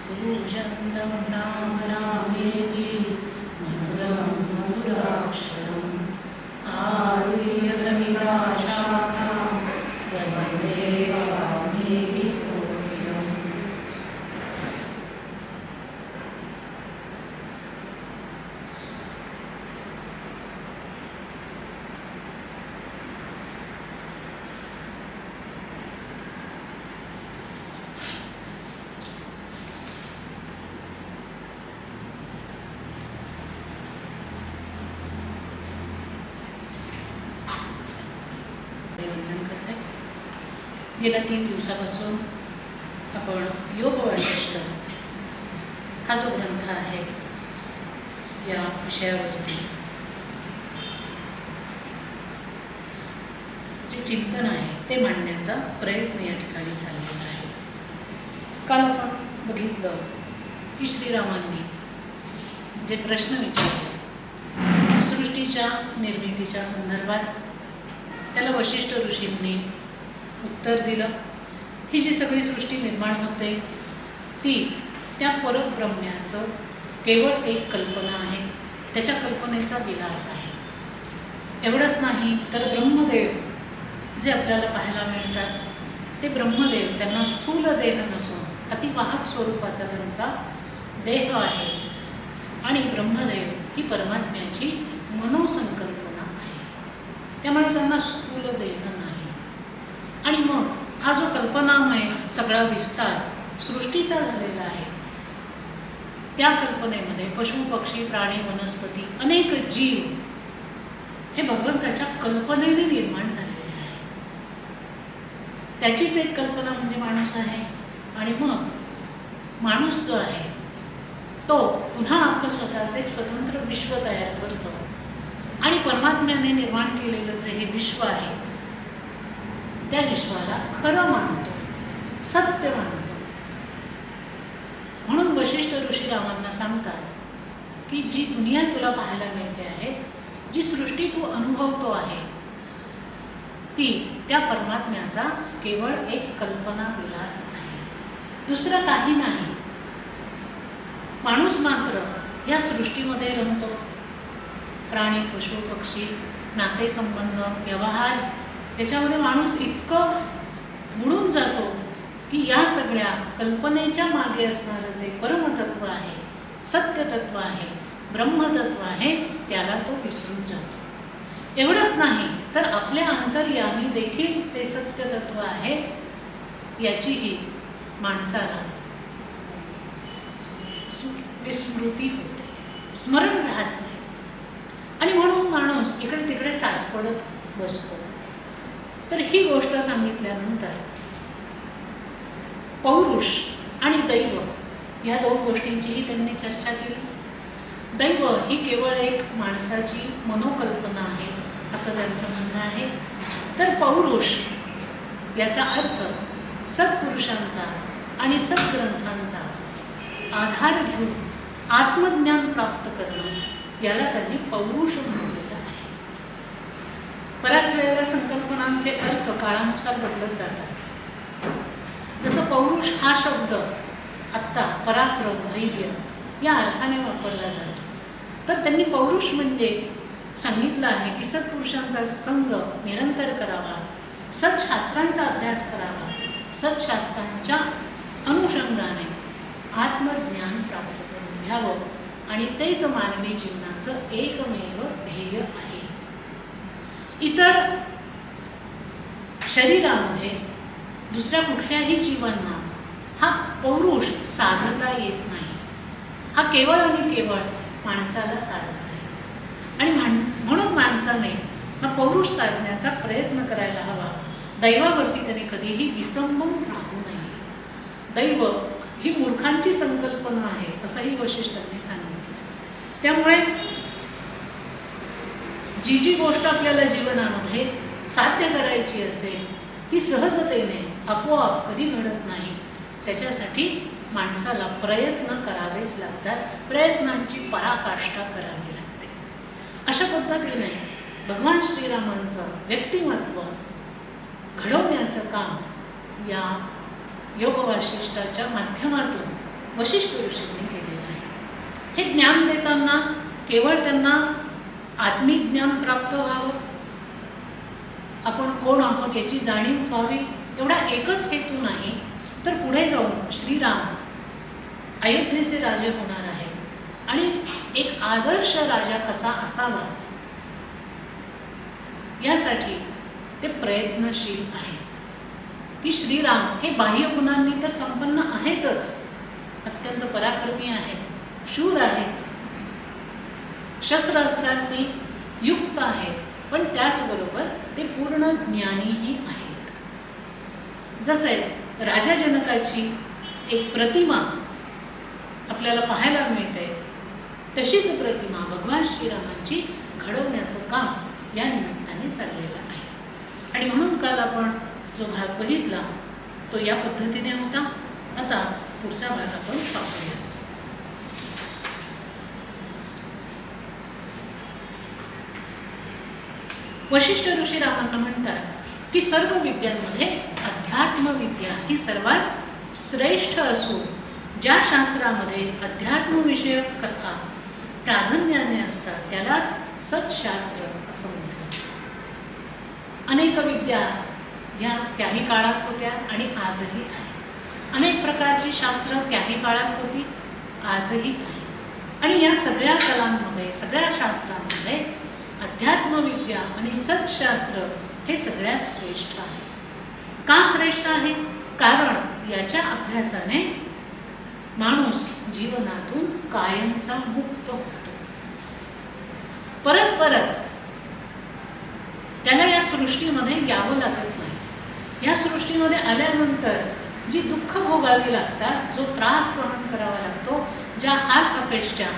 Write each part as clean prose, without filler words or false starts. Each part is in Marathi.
कूजन्तं राम रामेति मधुरं मधुराक्षरम् आरुह्य कविताशाखां वन्दे वाल्मीकिकोकिलम्। गेल्या 3 दिवसापासून आपण योग वैशिष्ट्य हा जो ग्रंथ आहे या विषयावरती जे चिंतन आहे ते मांडण्याचा प्रयत्न या ठिकाणी चाललेला आहे. काल आपण बघितलं की श्रीरामांनी जे प्रश्न विचारले सृष्टीच्या निर्मितीच्या संदर्भात त्याला वशिष्ठ ऋषींनी उत्तर दिलं. ही जी सगळी सृष्टी निर्माण होते ती त्या परब्रह्म्याचं केवळ एक कल्पना आहे, त्याच्या कल्पनेचा विलास आहे. एवढंच नाही तर ब्रह्मदेव जे आपल्याला पाहायला मिळतात ते ब्रह्मदेव त्यांना स्थूल देह नसून अतिवाहक स्वरूपाचा त्यांचा देह आहे आणि ब्रह्मदेव ही परमात्म्याची मनोसंकल्पना आहे, त्यामुळे त्यांना स्थूल देह नाही. आणि मग हा जो कल्पनामय सगळा विस्तार सृष्टीचा झालेला आहे त्या कल्पनेमध्ये पशु पक्षी प्राणी वनस्पती अनेक जीव हे भगवंताच्या कल्पनेने निर्माण झालेले आहे. त्याचीच एक कल्पना म्हणजे माणूस आहे. आणि मग माणूस जो आहे तो पुन्हा आपलं स्वतःचे स्वतंत्र विश्व तयार करतो आणि परमात्म्याने निर्माण केलेलं जे हे विश्व आहे त्या विश्वाला खरं मानतो, सत्य मानतो. म्हणून वशिष्ठ ऋषी रामांना सांगतात की जी दुनिया तुला पाहायला मिळते आहे, जी सृष्टी तू अनुभवतो आहे ती त्या परमात्म्याचा केवळ एक कल्पना विलास आहे, दुसरं काही नाही. माणूस मात्र या सृष्टीमध्ये रमतो. प्राणी पशु पक्षी नातेसंबंध व्यवहार त्याच्यामध्ये माणूस इतकं बुडून जातो की या सगळ्या कल्पनेच्या मागे असणारं जे परमतत्व आहे, सत्यतत्व आहे, ब्रह्मतत्व आहे त्याला तो विसरून जातो. एवढंच नाही तर आपल्या अंतर्यामी देखील ते सत्यतत्व आहे याचीही माणसाला विस्मृती होते, स्मरण राहत नाही. आणि म्हणून माणूस इकडे तिकडे चाचपडत बसतो. तर ही गोष्ट सांगितल्यानंतर पौरुष आणि दैव या 2 गोष्टींचीही त्यांनी चर्चा केली. दैव ही केवळ एक माणसाची मनोकल्पना आहे असं त्यांचं म्हणणं आहे. तर पौरुष याचा अर्थ सत्पुरुषांचा आणि सद्ग्रंथांचा आधार घेऊन आत्मज्ञान प्राप्त करणं याला त्यांनी पौरुष म्हणलेलं आहे. बऱ्याच वेळेला संकल्पनांचे अर्थ काळानुसार बदलत जातात. जसं पौरुष हा शब्द आत्ता पराक्रम धैर्य या अर्थाने वापरला जातो, तर त्यांनी पौरुष म्हणजे सांगितलं आहे की सत्पुरुषांचा संग निरंतर करावा, सत्शास्त्रांचा अभ्यास करावा, सत्शास्त्रांच्या अनुषंगाने आत्मज्ञान प्राप्त करून घ्यावं आणि तेच मानवी जीवनाचं एकमेव ध्येय आहे. इतर शरीरामध्ये दुसऱ्या कुठल्याही जीवांना हा पौरुष साधता येत नाही. हा केवळ आणि केवळ माणसाला साधत आहे. आणि म्हणून माणसाने हा पौरुष साधण्याचा प्रयत्न करायला हवा. दैवावरती त्याने कधीही विसंबून राहू नये. दैव ही मूर्खांची संकल्पना आहे असंही वशिष्ठांनी सांगितलं. त्यामुळे जी जी गोष्ट आपल्याला जीवनामध्ये साध्य करायची असेल ती सहजतेने आपोआप कधी घडत नाही. त्याच्यासाठी माणसाला प्रयत्न करावेच लागतात, प्रयत्नांची पराकाष्ठा करावी लागते. अशा पद्धतीने भगवान श्रीरामांचं व्यक्तिमत्व घडवण्याचं काम या योग वाशिष्ठाच्या माध्यमातून वशिष्ठ ऋषींनी केलेलं आहे. हे ज्ञान देताना केवळ त्यांना आत्मिक ज्ञान प्राप्त व्हावं, आपण कोण आहोत याची जाणीव व्हावी, एवढा एकच हेतू नाही, तर पुढे जाऊन श्रीराम अयोध्येचे राजे होणार आहे आणि एक आदर्श राजा कसा असावा यासाठी ते प्रयत्नशील आहेत. की श्रीराम हे बाह्य गुणांनी तर संपन्न आहेतच, अत्यंत पराक्रमी आहेत, शूर आहेत, शस्त्रास्त्रांनी युक्त आहेत, पण त्याचबरोबर ते पूर्ण ज्ञानीही आहेत. जसे राजा जनकाची एक प्रतिमा आपल्याला पाहायला मिळते, तशीच प्रतिमा भगवान श्रीरामांची घडवण्याचं काम या निमित्ताने चाललेलं आहे. आणि म्हणून काल आपण जो भाग बघितला तो या पद्धतीने होता. आता पुढचा भाग आपण पाहूया. वशिष्ठ ऋषी रामांना म्हणतात की सर्व विद्यांमध्ये अध्यात्मविद्या ही सर्वात श्रेष्ठ असून ज्या शास्त्रामध्ये अध्यात्मविषयक कथा प्राधान्याने असतात त्यालाच सत्शास्त्र असं म्हणतात. अनेक विद्या ह्या त्याही काळात होत्या आणि आजही आहे. अनेक प्रकारची शास्त्र त्याही काळात होती, आजही आहे. आणि या सगळ्या कलांमध्ये, सगळ्या शास्त्रांमध्ये अध्यात्मविद्या आणि सत्शास्त्र हे सगळ्यात श्रेष्ठ आहे. का श्रेष्ठ आहे? कारण याच्या अभ्यासाने माणूस जीवनातून कायमचा मुक्त होतो. परत परत त्याला या सृष्टीमध्ये यावं लागत नाही. या सृष्टीमध्ये आल्यानंतर जी दुःख भोगावी लागतात, जो त्रास सहन करावा लागतो, ज्या हाल अपेक्षा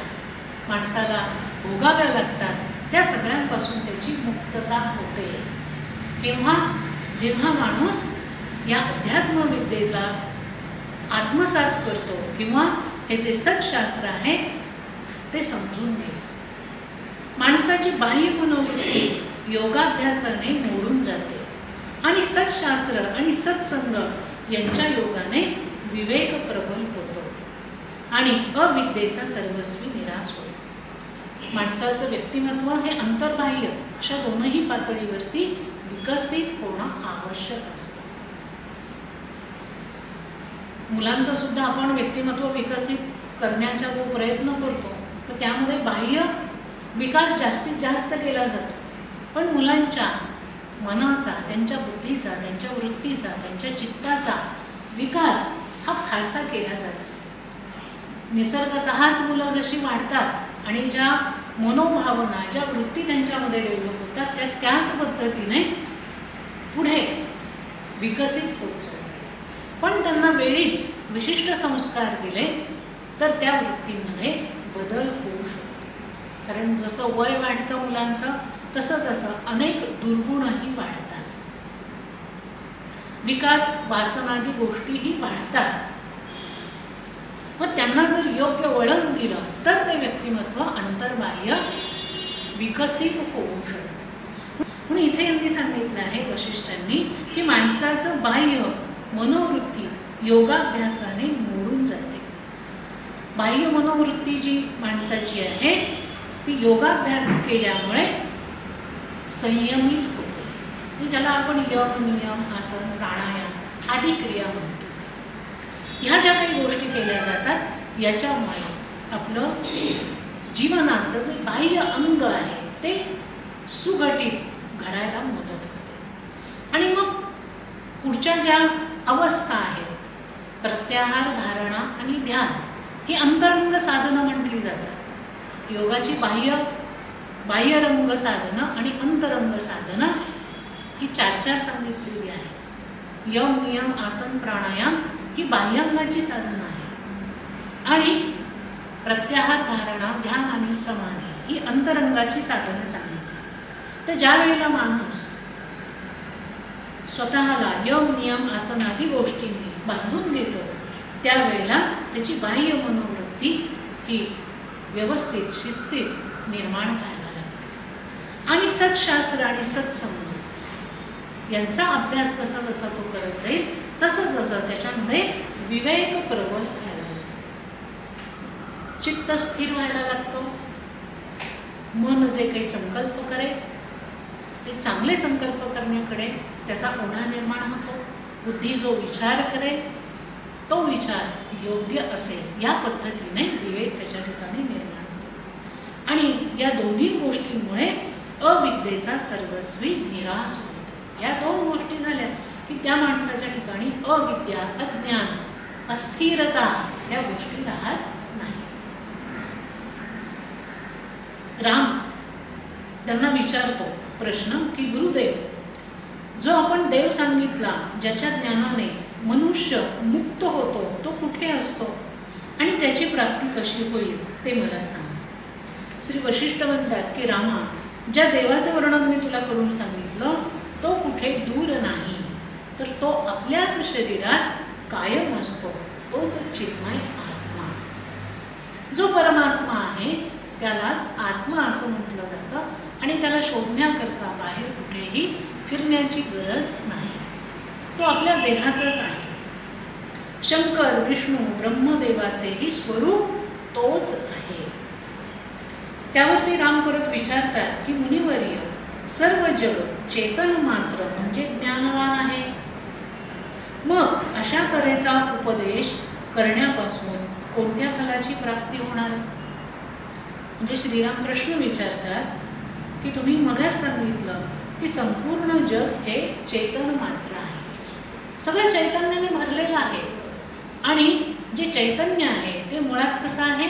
माणसाला भोगाव्या लागतात, त्या सगळ्यांपासून त्याची मुक्तता होते. किंवा जेव्हा माणूस या अध्यात्मविद्येला आत्मसात करतो किंवा हे जे सत्शास्त्र आहे ते समजून घेतो, माणसाची बाह्य मनोवृत्ती योगाभ्यासाने मोडून जाते आणि सत्शास्त्र आणि सत्संग यांच्या योगाने विवेक प्रबल होतो आणि अविद्येचा सर्वस्वी निराश होतो. माणसाचं व्यक्तिमत्व हे अंतर्बाह्य अशा दोनही पातळीवरती विकसित होणं आवश्यक असतं. मुलांचं सुद्धा आपण व्यक्तिमत्व विकसित करण्याचा जो प्रयत्न करतो तर त्यामध्ये बाह्य विकास जास्तीत जास्त केला जातो, पण मुलांच्या मनाचा, त्यांच्या बुद्धीचा, त्यांच्या वृत्तीचा, त्यांच्या चित्ताचा विकास हा फारसा केला जातो. निसर्गतःच मुलं जशी वाढतात आणि ज्या मनोभावना, ज्या वृत्ती त्यांच्यामध्ये डेव्हलप होतात त्या त्याच पद्धतीने पुढे विकसित होत जातात. पण त्यांना वेळीच विशिष्ट संस्कार दिले तर त्या वृत्तींमध्ये बदल होऊ शकतो. कारण जसं वय वाढतं मुलांचं तसं तसं अनेक दुर्गुणही वाढतात, विकार, वासनादी गोष्टीही वाढतात. मग त्यांना जर योग्य वळण दिलं तर ते व्यक्तिमत्व अंतर्बाह्य विकसित होऊ शकतं. म्हणून इथे यांनी सांगितलं आहे वशिष्ठांनी की माणसाचं बाह्य मनोवृत्ती योगाभ्यासाने मोडून जाते. बाह्य मनोवृत्ती जी माणसाची आहे ती योगाभ्यास केल्यामुळे संयमित होते. ज्याला आपण योग, नियम, आसन, प्राणायाम आदी क्रिया म्हणतो. ह्या ज्या काही गोष्टी केल्या जातात याच्यामुळे आपलं जीवनाचं जे बाह्य अंग आहे ते सुघटित घडायला मदत होते. आणि मग पुढच्या ज्या अवस्था आहेत, प्रत्याहार, धारणा आणि ध्यान, ही अंतरंग साधनं म्हटली जातात. योगाची बाह्यरंग साधनं आणि अंतरंग साधनं ही 4 सांगितलेली आहे. यम, नियम, आसन, प्राणायाम ही बाह्यांगाची साधनं आहे आणि प्रत्याहार, धारणा, ध्यान आणि समाधी ही अंतरंगाची साधनं सांगितली. तर ज्या वेळेला माणूस स्वतःला यम, नियम, आसन आदी गोष्टींनी बांधून घेतो त्यावेळेला त्याची बाह्य मनोवृत्ती ही व्यवस्थित, शिस्तीत निर्माण व्हायला लागते. आणि सत्शास्त्र आणि सत्संग यांचा अभ्यास जसा जसा तो करत जाईल तसं तसं त्याच्यामध्ये विवेक प्रबल व्हायला लागतो. चित्त स्थिर व्हायला लागतं. मन जे काही संकल्प करेल ते चांगले संकल्प करण्याकडे त्याचा ओढा निर्माण होतो. बुद्धी जो विचार करेल तो विचार योग्य असेल या पद्धतीने विवेक त्याच्या ठिकाणी निर्माण होतो. आणि या दोन्ही गोष्टींमुळे अविद्येचा सर्वस्वी निराश होतो. या दोन गोष्टी झाल्या की त्या माणसाच्या ठिकाणी अविद्या, अज्ञान, अस्थिरता या गोष्टी राहत नाही. राम त्यांना विचारतो प्रश्न की गुरुदेव, जो आपण देव सांगितला ज्याच्या ज्ञानाने मनुष्य मुक्त होतो तो कुठे असतो आणि त्याची प्राप्ती कशी होईल ते मला सांग. श्री वशिष्ठ म्हणतात की रामा, ज्या देवाचं वर्णन मी तुला करून सांगितलं तो कुठे दूर नाही, तर तो आपल्याच शरीरात कायम असतो. तोच चिन्मय आत्मा. जो परमात्मा आहे त्यालाच आत्मा असं म्हटलं जातं आणि त्याला शोधण्याकरता बाहेर कुठेही फिरण्याची गरज नाही. तो आपल्या देहातच आहे. शंकर, विष्णू, ब्रह्मदेवाचेही स्वरूप तोच आहे. त्यावरती राम परत विचारतात की मुनिवर्य, सर्व जग चेतन मात्र म्हणजे ज्ञानवान आहे. मग अशा तऱ्हेचा उपदेश करण्यापासून कोणत्या फलाची प्राप्ती होणार? म्हणजे श्रीराम प्रश्न विचारतात की तुम्ही मगाच सांगितलं की संपूर्ण जग हे चेतन मात्र आहे, सगळं चैतन्याने भरलेलं आहे आणि जे चैतन्य आहे ते मुळात कसं आहे?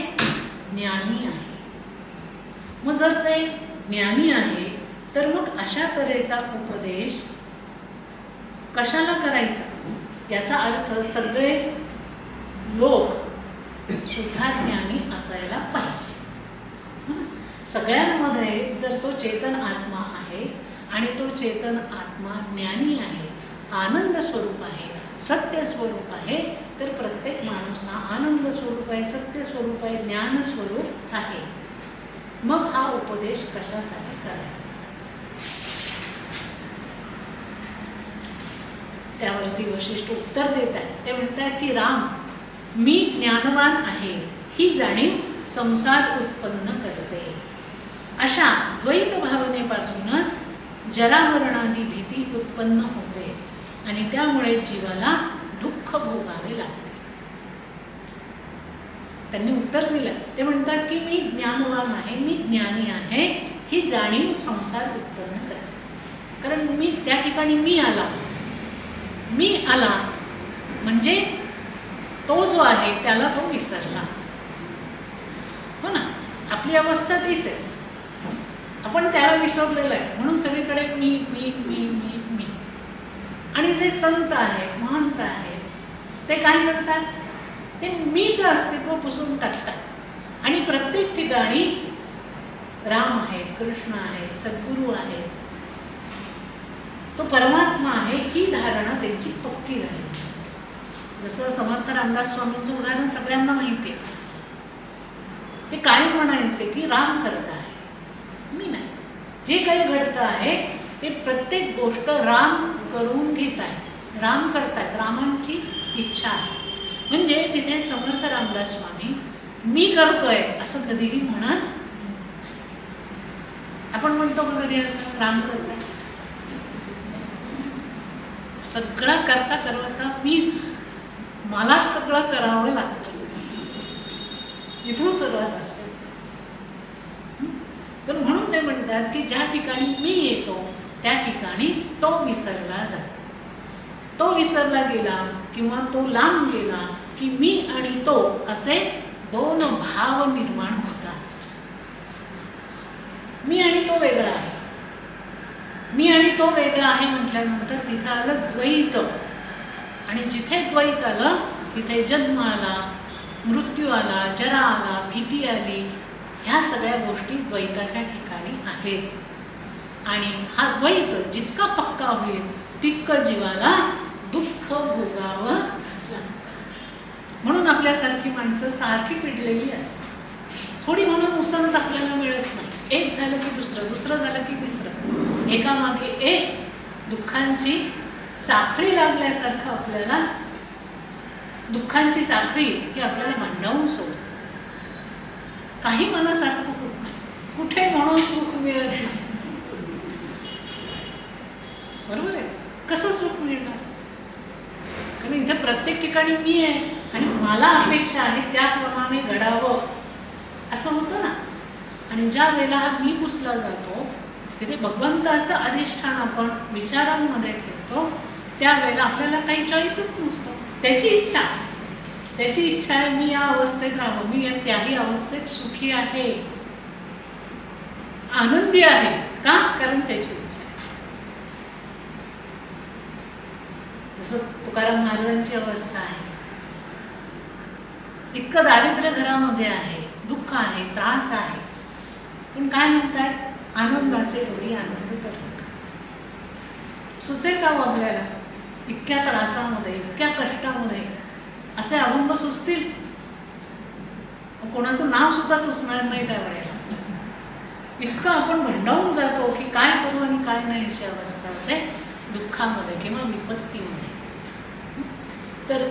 ज्ञानी आहे. मग जर ते ज्ञानी आहे तर मग अशा तऱ्हेचा उपदेश कशाला करायचा? याचा अर्थ सगळे लोक सुद्धा ज्ञानी असायला पाहिजे. सगळ्यांमध्ये जर तो चेतन आत्मा आहे आणि तो चेतन आत्मा ज्ञानी आहे, आनंद स्वरूप आहे, सत्य स्वरूप आहे, तर प्रत्येक माणूस हा आनंद स्वरूप आहे, सत्य स्वरूप आहे, ज्ञान स्वरूप आहे. मग हा उपदेश कशासाठी करायचा? त्यावरती वशिष्ठ उत्तर देत आहे. ते म्हणतात की राम, मी ज्ञानवान आहे ही जाणीव संसार उत्पन्न करते. अशा द्वैत भावनेपासूनच जरामरणादी भीती उत्पन्न होते आणि त्यामुळे जीवाला दुःख भोगावे लागते. त्यांनी उत्तर दिलं. ते म्हणतात की मी ज्ञानवान आहे, मी ज्ञानी आहे ही जाणीव संसार उत्पन्न करते. कारण मी त्या ठिकाणी मी आला म्हणजे तो जो आहे त्याला तो विसरला. हो ना, आपली अवस्था तीच आहे. आपण त्याला विसरलेलं आहे म्हणून सगळीकडे मी मी मी मी मी. आणि जे संत आहेत, महंत आहेत, ते काय करतात? ते मीचं अस्तित्व पुसून टाकतात आणि प्रत्येक ठिकाणी राम आहेत, कृष्ण आहेत, सद्गुरू आहेत, तो परमात्मा आहे ही धारणा त्यांची पक्की झाली असते. जसं समर्थ रामदास स्वामींचं उदाहरण सगळ्यांना माहिती आहे. ते काय म्हणायचे की राम करत आहे, मी नाही. जे काही घडतं आहे ते प्रत्येक गोष्ट राम करून घेत आहे, राम करतायत, रामांची इच्छा आहे. म्हणजे तिथे समर्थ रामदास स्वामी मी करतोय असं कधीही म्हणत. आपण म्हणतो का कधी असं राम करताय? सगळं करता करता मीच, मला सगळं करावं लागतं. इथून सुरुवात असते. तर म्हणून ते म्हणतात की ज्या ठिकाणी मी येतो त्या ठिकाणी तो विसरला जातो. तो विसरला गेला किंवा तो लांब गेला की मी आणि तो असे दोन भाव निर्माण होतात. मी आणि तो वेगळा आहे, मी आणि तो वेगळा आहे म्हटल्यानंतर तिथं आलं द्वैत. आणि जिथे द्वैत आलं तिथे जन्म आला, मृत्यू आला, जरा आला, भीती आली. ह्या सगळ्या गोष्टी द्वैताच्या ठिकाणी आहेत. आणि हा द्वैत जितका पक्का होईल तितकं जीवाला दुःख भोगावं लागतं. म्हणून आपल्यासारखी माणसं सारखी पिडलेली असतात. थोडी म्हणून उसंत आपल्याला मिळत नाही. एक झालं की दुसरं, दुसरं झालं की तिसरं, एकामागे एक दुःखांची साखळी लागल्यासारखं आपल्याला, दुःखांची साखळी ही आपल्याला भांडावून सोडते. काही मनासारखं होत नाही, कुठे म्हणून सुख मिळत नाही. बरोबर आहे? कसं सुख मिळणार? कारण इथे प्रत्येक ठिकाणी मी आहे आणि मला अपेक्षा आहे त्याप्रमाणे घडावं असं होतं ना. आणि ज्या वेळेला हा मी पुसला जातो तिथे भगवंताचं अधिष्ठान आपण विचारांमध्ये ठेवतो, त्यावेळेला आपल्याला काही चॉईसच नसतो. त्याची इच्छा आहे मी या अवस्थेत राहावं, मी त्याही अवस्थेत सुखी आहे, आनंदी आहे. का? कारण त्याची इच्छा आहे. जसं तुकाराम महाराजांची अवस्था आहे, इतकं दारिद्र्य घरामध्ये आहे, दुःख आहे, त्रास आहे, पण काय म्हणतात? आनंदाचे डोळी आनंद तर सुचेल का आपल्याला? इतक्या त्रासामध्ये, इतक्या कष्टामध्ये असे अभंग सुचतील? कोणाचं नाव सुद्धा सुचणार नाही त्या वेळेला. इतकं आपण भंडावून जातो की काय करू आणि काय नाही अशी अवस्था होते दुःखामध्ये किंवा विपत्तीमध्ये. तर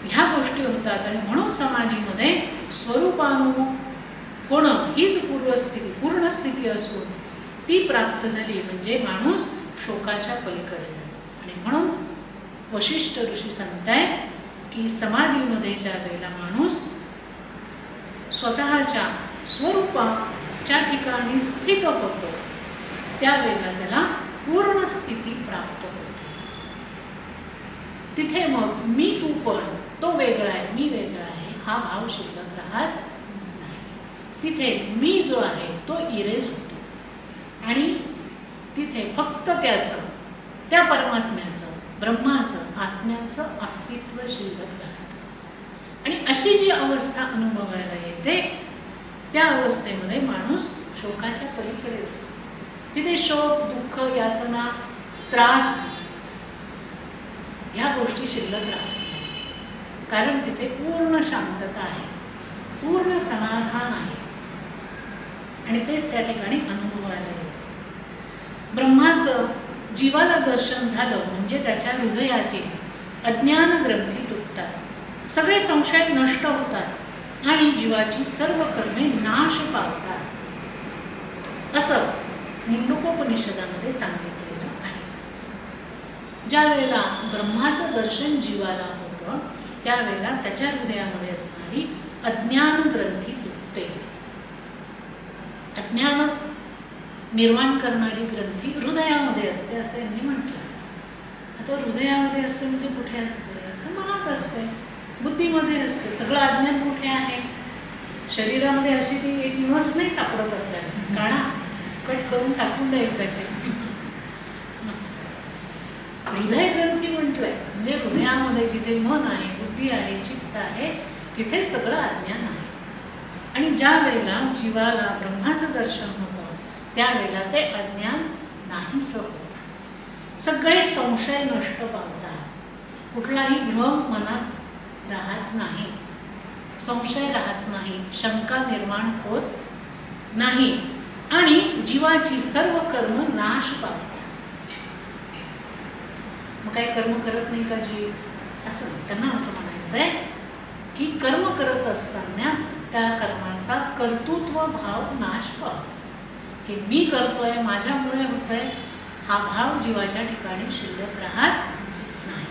ह्या गोष्टी होतात आणि म्हणून समाधीमध्ये स्वरूपानु होणं हीच पूर्ण स्थिती असून ती प्राप्त झाली म्हणजे माणूस शोकाच्या पलीकडे जातो. आणि म्हणून वशिष्ठ ऋषी सांगतायत की समाधीमध्ये ज्या वेळेला माणूस स्वतःच्या स्वरूपाच्या ठिकाणी स्थित होतो त्यावेळेला त्याला पूर्ण स्थिती प्राप्त होते. तिथे मग मी तू पण, तो वेगळा आहे मी वेगळा आहे हा भाव शिल्लक राहत नाही. तिथे मी जो आहे तो इरेज होतो आणि तिथे फक्त त्याचं, त्या परमात्म्याचं, ब्रह्माचं, आत्म्याचं अस्तित्व शिल्लक राहतं. आणि अशी जी अवस्था अनुभवायला येते त्या अवस्थेमध्ये माणूस शोकाच्या पलीकडे जातो. तिथे शोक, दुःख, यातना, त्रास ह्या गोष्टी शिल्लक राहतात. कारण तिथे पूर्ण शांतता आहे, पूर्ण समाधान आहे आणि तेच त्या ठिकाणी अनुभवायला येतं. ब्रह्माचं जीवाला दर्शन झालं म्हणजे त्याच्या हृदयातील अज्ञान ग्रंथी तुटतात, सगळे संशय नष्ट होतात आणि जीवाची सर्व कर्मे नाश पावतात असं मुंडकोपनिषदामध्ये सांगितलेलं आहे. ज्या वेळेला ब्रह्माचं दर्शन जीवाला होतं त्यावेळेला त्याच्या हृदयामध्ये असणारी अज्ञान ग्रंथी तुटते. अज्ञान निर्माण करणारी ग्रंथी हृदयामध्ये असते असं यांनी म्हटलं. आता हृदयामध्ये असते म्हणजे कुठे असते? तर मनात असते, बुद्धीमध्ये असते. सगळं अज्ञान कुठे आहे? शरीरामध्ये अशी ती एक नस नाही सापडत आपल्याला, काढा, कट करून टाकून द्या त्याचे. हृदय ग्रंथी म्हटलंय म्हणजे हृदयामध्ये जिथे मन आहे, बुद्धी आहे, चित्त आहे, तिथे सगळं अज्ञान आहे. आणि ज्या वेळेला जीवाला ब्रह्माचं दर्शन होतं त्यावेळेला ते अज्ञान नाहीसं होतं, सगळे संशय नष्ट पावतात, कुठलाही भ्रम मनात राहत नाही, संशय राहत नाही, शंका निर्माण होत नाही आणि जीवाची सर्व कर्म नाश पावतात. मग काही कर्म करत नाही का जीव? असं त्यांना असं म्हणायचं आहे की कर्म करत असताना त्या कर्माचा कर्तृत्व भाव नाश पावतो. हे मी करतोय, माझ्यामुळे होतंय, हा भाव जीवाच्या ठिकाणी शिल्लक राहत नाही.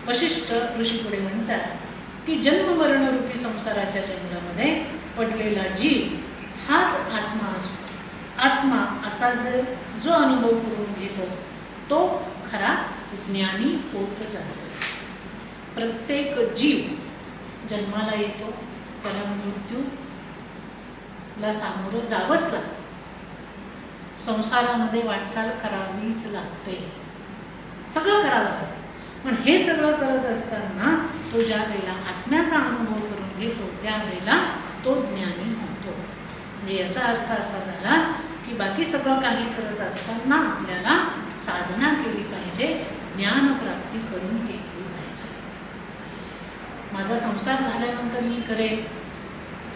वशिष्ठ ऋषी पुढे म्हणतात की जन्ममरणरूपी संसाराच्या जंगलामध्ये पडलेला जीव हाच आत्मा असतो. आत्मा असा जो अनुभव करून घेतो तो खरा ज्ञानी होत जातो. प्रत्येक जीव जन्माला येतो, त्याला मृत्यूला सामोरं जावंच लागतं, संसारामध्ये वाटचाल करावीच लागते, सगळं करावं लागतं. पण हे सगळं करत असताना तो ज्या वेळेला आत्म्याचा अनुभव करून घेतो त्यावेळेला तो ज्ञानी होतो. म्हणजे याचा अर्थ असा झाला की बाकी सगळं काही करत असताना आपल्याला साधना केली पाहिजे, ज्ञानप्राप्ती करून घेतली पाहिजे. माझा संसार झाल्यानंतर मी करेन,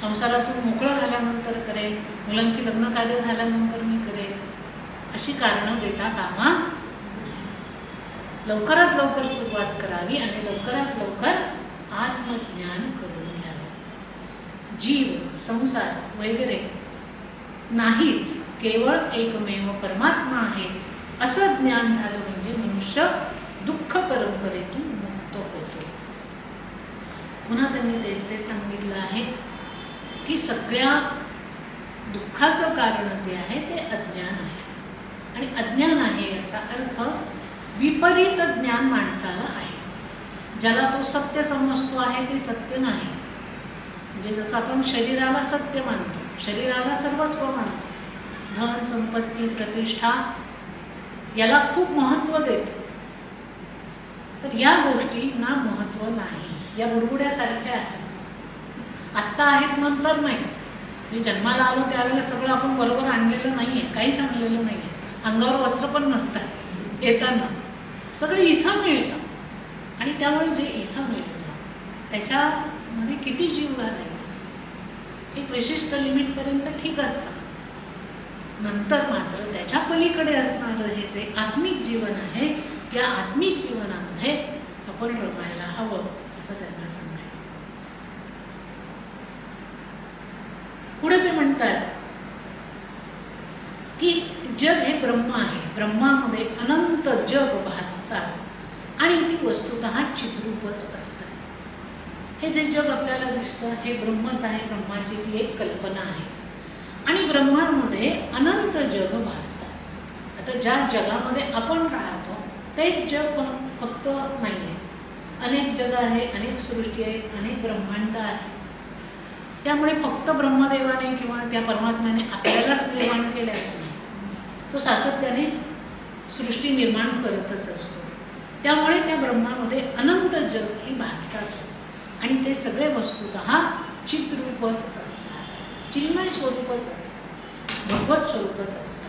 संसारातून मोकळं झाल्यानंतर करेन, मुलांची लग्न कार्य झाल्यानंतर मी करेन, अशी कारणं देता कामा लवकरात लवकर सुरुवात करावी आणि लवकरात लवकर आत्मज्ञान करून घ्यावं. जीव, संसार वगैरे नाहीच, केवळ एकमेव परमात्मा आहे असं ज्ञान झालं म्हणजे मनुष्य दुःख परंपरेतून मुक्त होतो. पुन्हा त्यांनी तेच सांगितलं आहे की सगळ्या दुःखाचं कारण जे आहे ते अज्ञान आहे. आणि अज्ञान आहे याचा अर्थ विपरीत ज्ञान माणसाला आहे. ज्याला तो सत्य समजतो आहे ते सत्य नाही. म्हणजे जसं आपण शरीराला सत्य मानतो, शरीराला सर्वस्व मानतो, धन संपत्ती प्रतिष्ठा याला खूप महत्त्व देतो, तर या गोष्टींना महत्त्व नाही. या बुडबुड्यासारख्या आहेत, आत्ता आहेत नंतर नाही. म्हणजे जन्माला आलो त्यावेळेला सगळं आपण बरोबर आणलेलं नाही आहे, काहीच आणलेलं नाही आहे. अंगावर वस्त्र पण नसतात, येताना सगळं इथं मिळतं. आणि त्यामुळे जे इथं मिळतं त्याच्यामध्ये किती जीव घालायचा, एक विशिष्ट लिमिटपर्यंत ठीक असतं. नंतर मात्र त्याच्या पलीकडे असणारं हे जे आत्मिक जीवन आहे, या आत्मिक जीवनामध्ये आपण रमायला हवं असं त्यांना सांगायचं. पुढे ते म्हणतात की जग हे ब्रह्म आहे, ब्रह्मामध्ये अनंत जग भासतात आणि ती वस्तुतः चित्रूपच असतात. हे जे जग आपल्याला दिसतं हे ब्रह्मच आहे, ब्रह्माची ती एक कल्पना आहे. आणि ब्रह्मामध्ये अनंत जग भासतात. आता ज्या जगामध्ये आपण राहतो तेच जग फक्त नाही आहे, अनेक जग आहे, अनेक सृष्टी आहे, अनेक ब्रह्मांड आहे. त्यामुळे फक्त ब्रह्मदेवाने किंवा त्या परमात्म्याने आपल्यालाच निर्माण केले असं, तो सातत्याने सृष्टी निर्माण करतच असतो. त्यामुळे त्या ब्रह्मामध्ये अनंत जग ही भासतातच आणि ते सगळे वस्तुतः चित्रूपच असतात, चिन्मय स्वरूपच असतात, भगवत स्वरूपच असतात.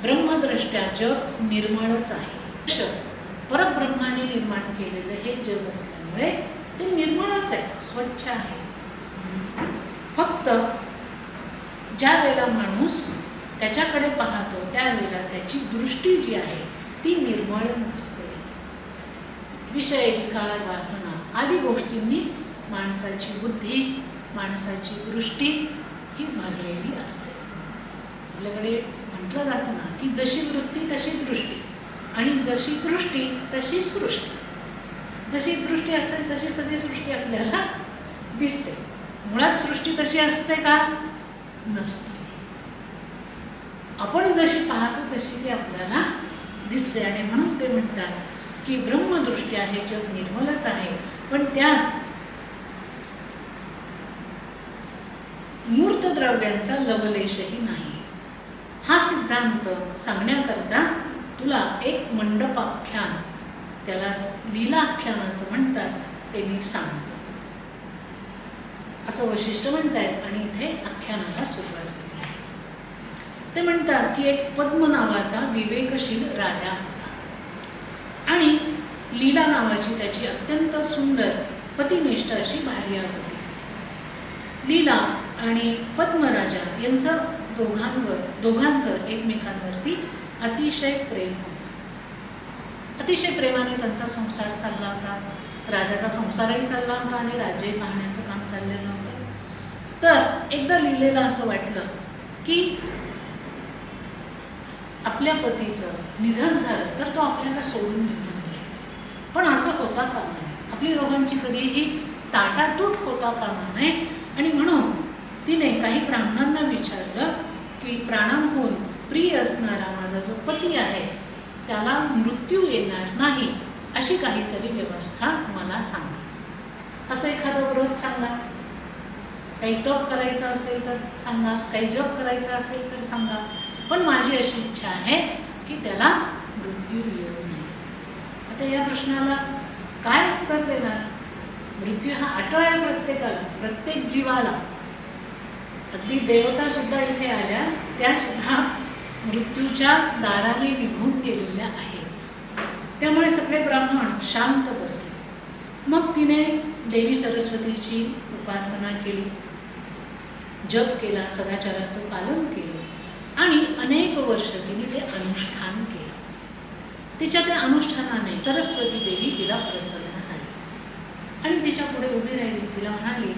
ब्रह्मदृष्ट्या जग निर्मळच आहे. परब्रह्माने निर्माण केलेलं हे जग असल्यामुळे ते निर्मळच आहे, स्वच्छ आहे. फक्त ज्या वेळेला माणूस त्याच्याकडे पाहतो त्यावेळेला त्याची दृष्टी जी आहे ती निर्मळ नसते. विषय, विकार, वासना आदी गोष्टींनी माणसाची बुद्धी, माणसाची दृष्टी ही भरलेली असते. आपल्याकडे म्हटलं जातं ना की जशी वृत्ती तशी दृष्टी, आणि जशी दृष्टी तशी सृष्टी. जशी दृष्टी असेल तशी सगळी सृष्टी आपल्याला दिसते. मुळात सृष्टी तशी असते का? नसते. आपण जशी पाहतो तशी ती आपल्याला दिसते. आणि म्हणून ते म्हणतात की ब्रह्मदृष्ट्या हे जग निर्मलच आहे, पण त्यात मूर्त द्रव्यांचा लवलेशही नाही. हा सिद्धांत सांगण्याकरता तुला एक मंडपाख्यान, त्यालाच लीलाख्यान असं म्हणतात, ते मी सांगतो असं वशिष्ठ म्हणतायत. आणि इथे आख्यानाला सुरुवात होती आहे. ते म्हणतात की एक पद्म नावाचा विवेकशील राजा होता आणि लीला नावाची त्याची अत्यंत सुंदर पतिनिष्ठ अशी भार्या होती. लीला आणि पद्मराजा यांचं दोघांचं एकमेकांवरती अतिशय प्रेम होतं. अतिशय प्रेमाने त्यांचा संसार चालला होता. राजाचा संसारही चालला होता आणि राज्यही पाहण्याचं काम चाललेलं होतं. तर एकदा लीलेला असं वाटलं की आपल्या पतीचं निधन झालं तर तो आपल्याला सोडून निघून जाईल, पण असं होता कामा नये. आपली दोघांची कधीही ताटातूट होता कामा नये. आणि म्हणून तिने काही ब्राह्मणांना विचारलं की प्राणांहून प्रिय असणारा माझा जो पती आहे त्याला मृत्यू येणार नाही अशी काहीतरी व्यवस्था मला सांगा. असं एखादं व्रत सांगा, काही तप करायचं असेल तर सांगा, काही जप करायचा असेल तर सांगा, पण माझी अशी इच्छा आहे की त्याला मृत्यू येऊ नये. आता या प्रश्नाला काय उत्तर देणार? मृत्यू हा अटळ आहे प्रत्येकाला, प्रत्येक जीवाला. अगदी देवता सुद्धा इथे आल्या त्या सुद्धा मृत्यूच्या दाराने निघून गेलेल्या आहेत. त्यामुळे सगळे ब्राह्मण शांत बसले. मग तिने देवी सरस्वतीची उपासना केली, जप केला, सदाचाराचं पालन केलं आणि अनेक वर्ष तिने ते अनुष्ठान केलं. तिच्या त्या अनुष्ठानाने सरस्वती देवी तिला प्रसन्न झाली आणि तिच्या पुढे उभी राहिली. तिला म्हणाली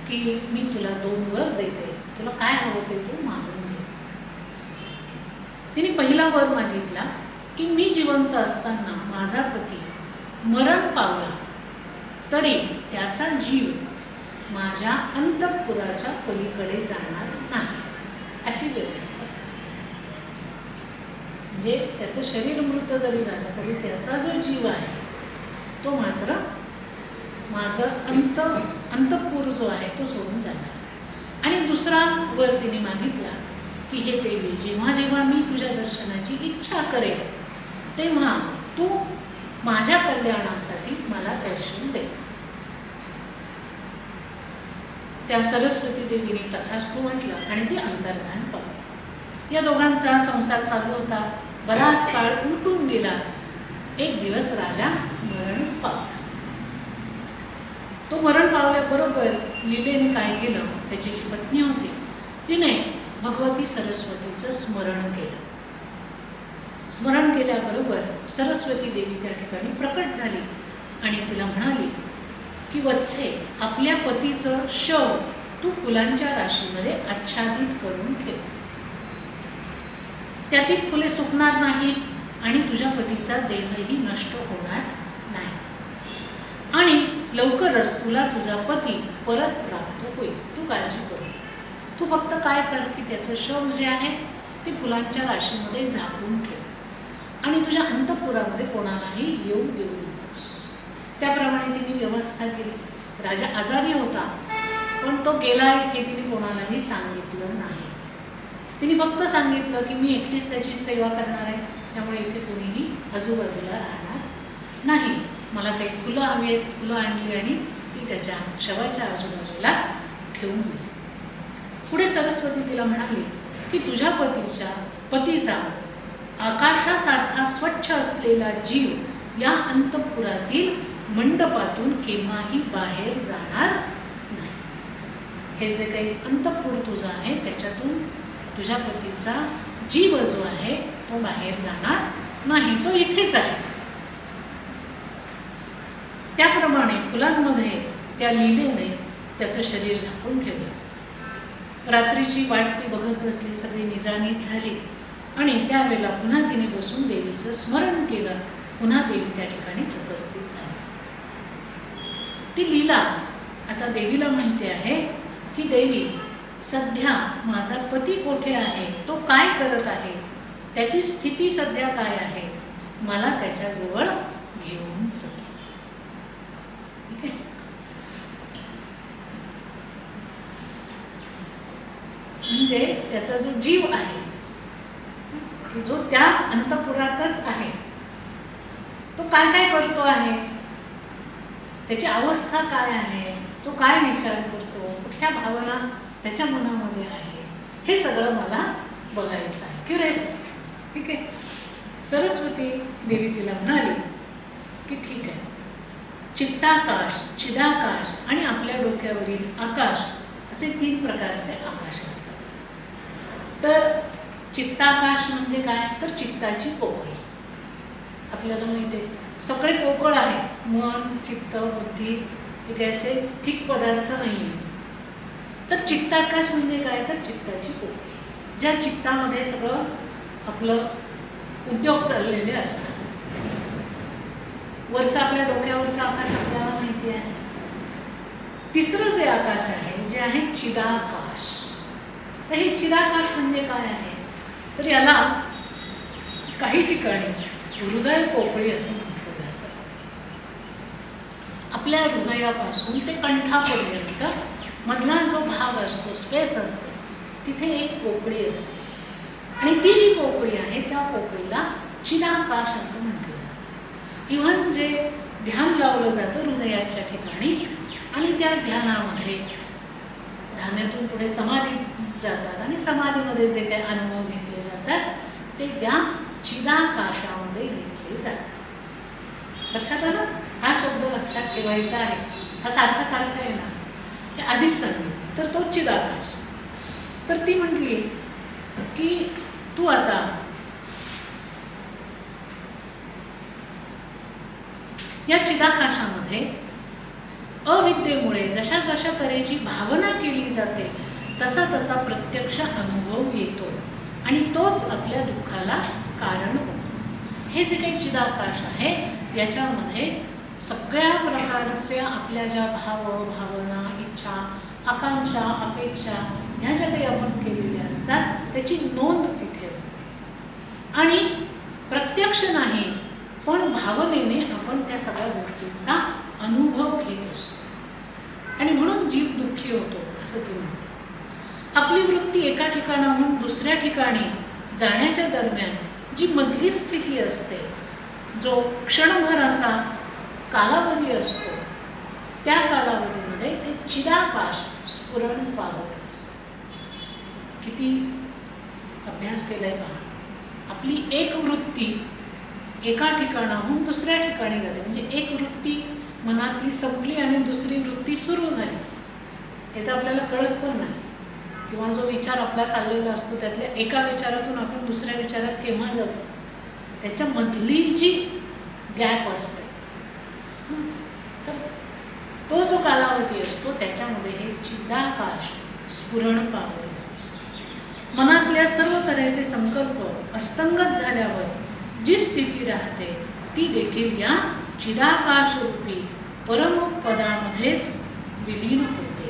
की मी तुला 2 वर देते, तुला काय हवं ते तू मागून घे. तिने पहिला वर मागितला की मी जिवंत असताना माझा पती मरण पावला तरी त्याचा जीव माझ्या अंतःपुराच्या पलीकडे जाणार नाही, अशी व्यवस्था. म्हणजे त्याचं शरीर मृत जरी झालं तरी त्याचा जो जीव आहे तो मात्र माझं अंतःपुर जो आहे तो सोडून जाणार. आणि दुसरा वर तिने मागितला की हे देवी, जेव्हा जेव्हा मी तुझ्या दर्शनाची इच्छा करेन तेव्हा तू माझ्या कल्याणासाठी मला दर्शन दे. त्या सरस्वती देवीने तथास्तु म्हटलं आणि ती अंतर्धान पावली. या दोघांचा संसार चालू होता. बराच काळ उलटून गेला. एक दिवस राजा मरण पावला. तो मरण पावल्याबरोबर लीलेने काय केलं, त्याची जी पत्नी होती तिने भगवती सरस्वतीचं स्मरण केलं. स्मरण केल्याबरोबर सरस्वती देवी त्या ठिकाणी प्रकट झाली आणि तिला म्हणाली की वत्से, आपल्या पतीचं शव तू फुलांच्या राशीमध्ये आच्छादित करून ठेव. त्यातील फुले सुकणार नाहीत आणि तुझ्या पतीचा देहही नष्ट होणार नाही आणि लवकरच तुला तुझा पती परत प्राप्त होईल. तू काळजी करू. तू फक्त काय कर की त्याचं शव जे आहे ते फुलांच्या राशीमध्ये झाकून ठेव आणि तुझ्या अंतःपुरामध्ये कोणालाही येऊ देऊ नकोस. त्याप्रमाणे तिने व्यवस्था केली. राजा आजारी होता पण तो गेलाय हे तिने कोणालाही सांगितलं नाही. तिने फक्त सांगितलं की मी एकटीच त्याची सेवा करणार आहे, त्यामुळे इथे कोणीही आजूबाजूला राहणार नाही. मला काही फुलं हवी आहेत, फुलं आणली आणि ती त्याच्या शवाच्या आजूबाजूला ठेवून दिली. पुढे सरस्वती तिला म्हणाली की तुझ्या पतीचा आकाशासारखा स्वच्छ असलेला जीव या अंतःपुरातील मंडपातून केव्हाही बाहेर जाणार नाही. हे जे काही अंतःपुर तुझं आहे त्याच्यातून तुझ्या पतीचा जीव जो आहे तो बाहेर जाणार नाही, तो इथेच आहे. त्याप्रमाणे फुलांमध्ये त्या लीलेने त्याचं शरीर झाकून ठेवलं. रात्रीची वाट ती बघत बसली. सगळी निजानीत झाली आणि त्यावेळेला पुन्हा तिने बसून देवीचं स्मरण केलं. पुन्हा देवी त्या ठिकाणी उपस्थित झाली. ती लीला आता देवीला म्हणते आहे की देवी, सध्या माझा पती कोठे आहे, तो काय करत आहे, त्याची स्थिती सध्या काय आहे, मला त्याच्याजवळ घेऊन चल. ठीक आहे. म्हणजे त्याचा जो जीव आहे जो त्या अंतःपुरातच आहे तो काय काय करतो आहे, त्याची अवस्था काय आहे, तो काय विचार करतो, कुठल्या भावना त्याच्या मनामध्ये आहे, हे सगळं मला बघायचं आहे. क्युरियोसिटी. ठीक आहे. सरस्वती देवी तिला म्हणाली की ठीक आहे. चित्ताकाश, चिदाकाश आणि आपल्या डोक्यावरील आकाश असे 3 प्रकारचे आकाश असतात. तर चित्ताकाश म्हणजे काय, तर चित्ताची पोकळी. आपल्याला माहिती आहे सगळे पोकळ आहे. मन, चित्त, बुद्धी हे काही असे ठीक पदार्थ नाही आहे. तर चित्ताकाश म्हणजे काय, तर चित्ताची पोकळी, ज्या चित्तामध्ये सगळं आपलं उद्योग चाललेले असतात. वरचं आपल्या डोक्यावरचं आकाश आपल्याला माहिती आहे. तिसरं जे आकाश आहे जे आहे चिदाकाश. तर हे चिदाकाश म्हणजे काय आहे, तर याला काही ठिकाणी हृदय पोकळी असं म्हटलं जातं. आपल्या हृदयापासून ते कंठापर्यंत मधला जो भाग असतो, स्पेस असते, तिथे एक पोकळी असते आणि ती जी पोकळी आहे त्या पोकळीला चिदाकाश असं म्हटलं जातं. इव्हन जे ध्यान लावलं जातं हृदयाच्या ठिकाणी आणि त्या ध्यानामध्ये ध्यानातून पुढे समाधीत जातात आणि समाधीमध्ये जे काही अनुभव घेतले जातात ते त्या चिदाकाशामध्ये घेतले जातात. लक्षात आलं? हा शब्द लक्षात ठेवायचा आहे. हा सारखा सारखा आहे ना, हे आधीच सांगितलं. तर तो चिदाकाश. तर ती म्हटली की तू आता या चिदाकाशामध्ये अविद्येमुळे जशा जशा तऱ्हेची भावना केली जाते तसा तसा प्रत्यक्ष अनुभव येतो आणि तोच आपल्या दुःखाला कारण होतो. हे जे काही चिदाकाश आहे याच्यामध्ये सगळ्या प्रकारच्या आपल्या ज्या भावना, इच्छा, आकांक्षा, अपेक्षा ह्या ज्या काही आपण केलेल्या असतात त्याची नोंद तिथे आणि प्रत्यक्ष नाही पण भावनेने आपण त्या सगळ्या गोष्टींचा अनुभव घेत असतो आणि म्हणून जीव दुःखी होतो असं ती म्हणते. आपली वृत्ती एका ठिकाणाहून दुसऱ्या ठिकाणी जाण्याच्या दरम्यान जी मधली स्थिती असते, जो क्षणभर असा कालावधी असतो, त्या कालावधीमध्ये ते चिदाकाश स्फुरण पावत असते. किती अभ्यास केलाय पहा. आपली एक वृत्ती एका ठिकाणाहून दुसऱ्या ठिकाणी जाते, म्हणजे एक वृत्ती मनातली संपली आणि दुसरी वृत्ती सुरू झाली हे तर आपल्याला कळत पण नाही. किंवा जो विचार आपला चाललेला असतो त्यातल्या एका विचारातून आपण दुसऱ्या विचारात केव्हा जातो त्याच्यामधली जी गॅप असते, तर तो जो कालावधी असतो त्याच्यामध्ये हे चिदाकाश स्फुरण पावत असते. मनातल्या सर्व तऱ्हेचे संकल्प अस्तंगत झाल्यावर जी स्थिती राहते ती देखील या चिदाकाश रूपी परमपदामध्येच विलीन होते.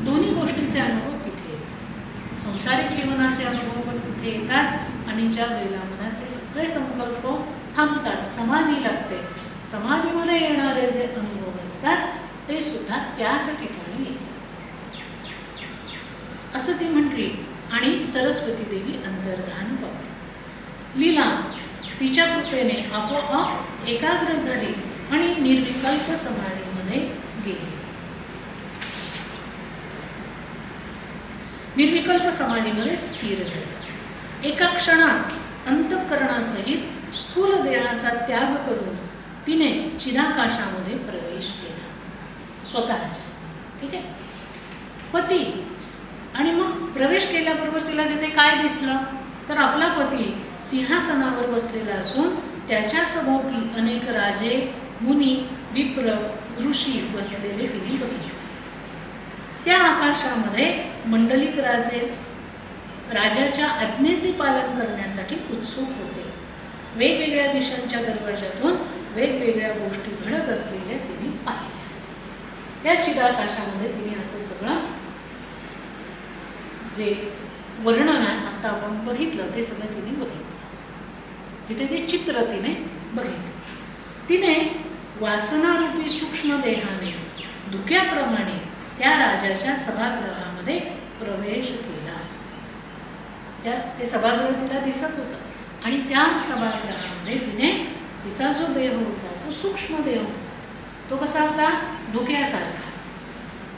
दोन्ही गोष्टीचे अनुभव तिथे येतात. संसारिक जीवनाचे अनुभव पण तिथे येतात आणि ज्या वेळेला मनातले सगळे संकल्प थांबतात, समाधी लागते, समाधीमध्ये येणारे जे अनुभव असतात ते सुद्धा त्याच ठिकाणी येतात असं ती म्हटली. आणि सरस्वती देवी अंतर्धान पावली. लीला तिच्या कृपेने आपोआप एकाग्र झाली आणि निर्विकल्प समाधीमध्ये गेली. निर्विकल्प समाधीमध्ये स्थिर झाली. एका क्षणात अंतःकरणासहित स्थूल देहाचा त्याग करून तिने चिदाकाशामध्ये प्रवेश केला स्वतःच्या. ठीक आहे. पती आणि मग प्रवेश केल्याबरोबर तिला तिथे काय दिसलं तर आपला पती सिंहासनावर बसलेला असून त्याच्या सभोवती अनेक राजे, मुनी, विप्र, ऋषी बसलेले तिने बघितले. त्या आकाशामध्ये मंडलिक राजे राजाच्या आज्ञेचे पालन करण्यासाठी उत्सुक होते. वेगवेगळ्या दिशांच्या दरवाजातून वेगवेगळ्या गोष्टी घडत असलेल्या तिने पाहिल्या. त्या चिदाकाशामध्ये तिने असं सगळं जे वर्णन आहे आता आपण बघितलं ते सगळं तिने बघितलं. तिथे ते चित्र तिने बघितलं. तिने वासनारूपी सूक्ष्म देहाने धुक्याप्रमाणे त्या राजाच्या सभागृहामध्ये प्रवेश केला. ते सभागृह तिला दिसत होतं आणि त्या सभागृहामध्ये तिने तिचा जो देह होता तो सूक्ष्म देह होता. तो कसा होता? धुक्यासारखा.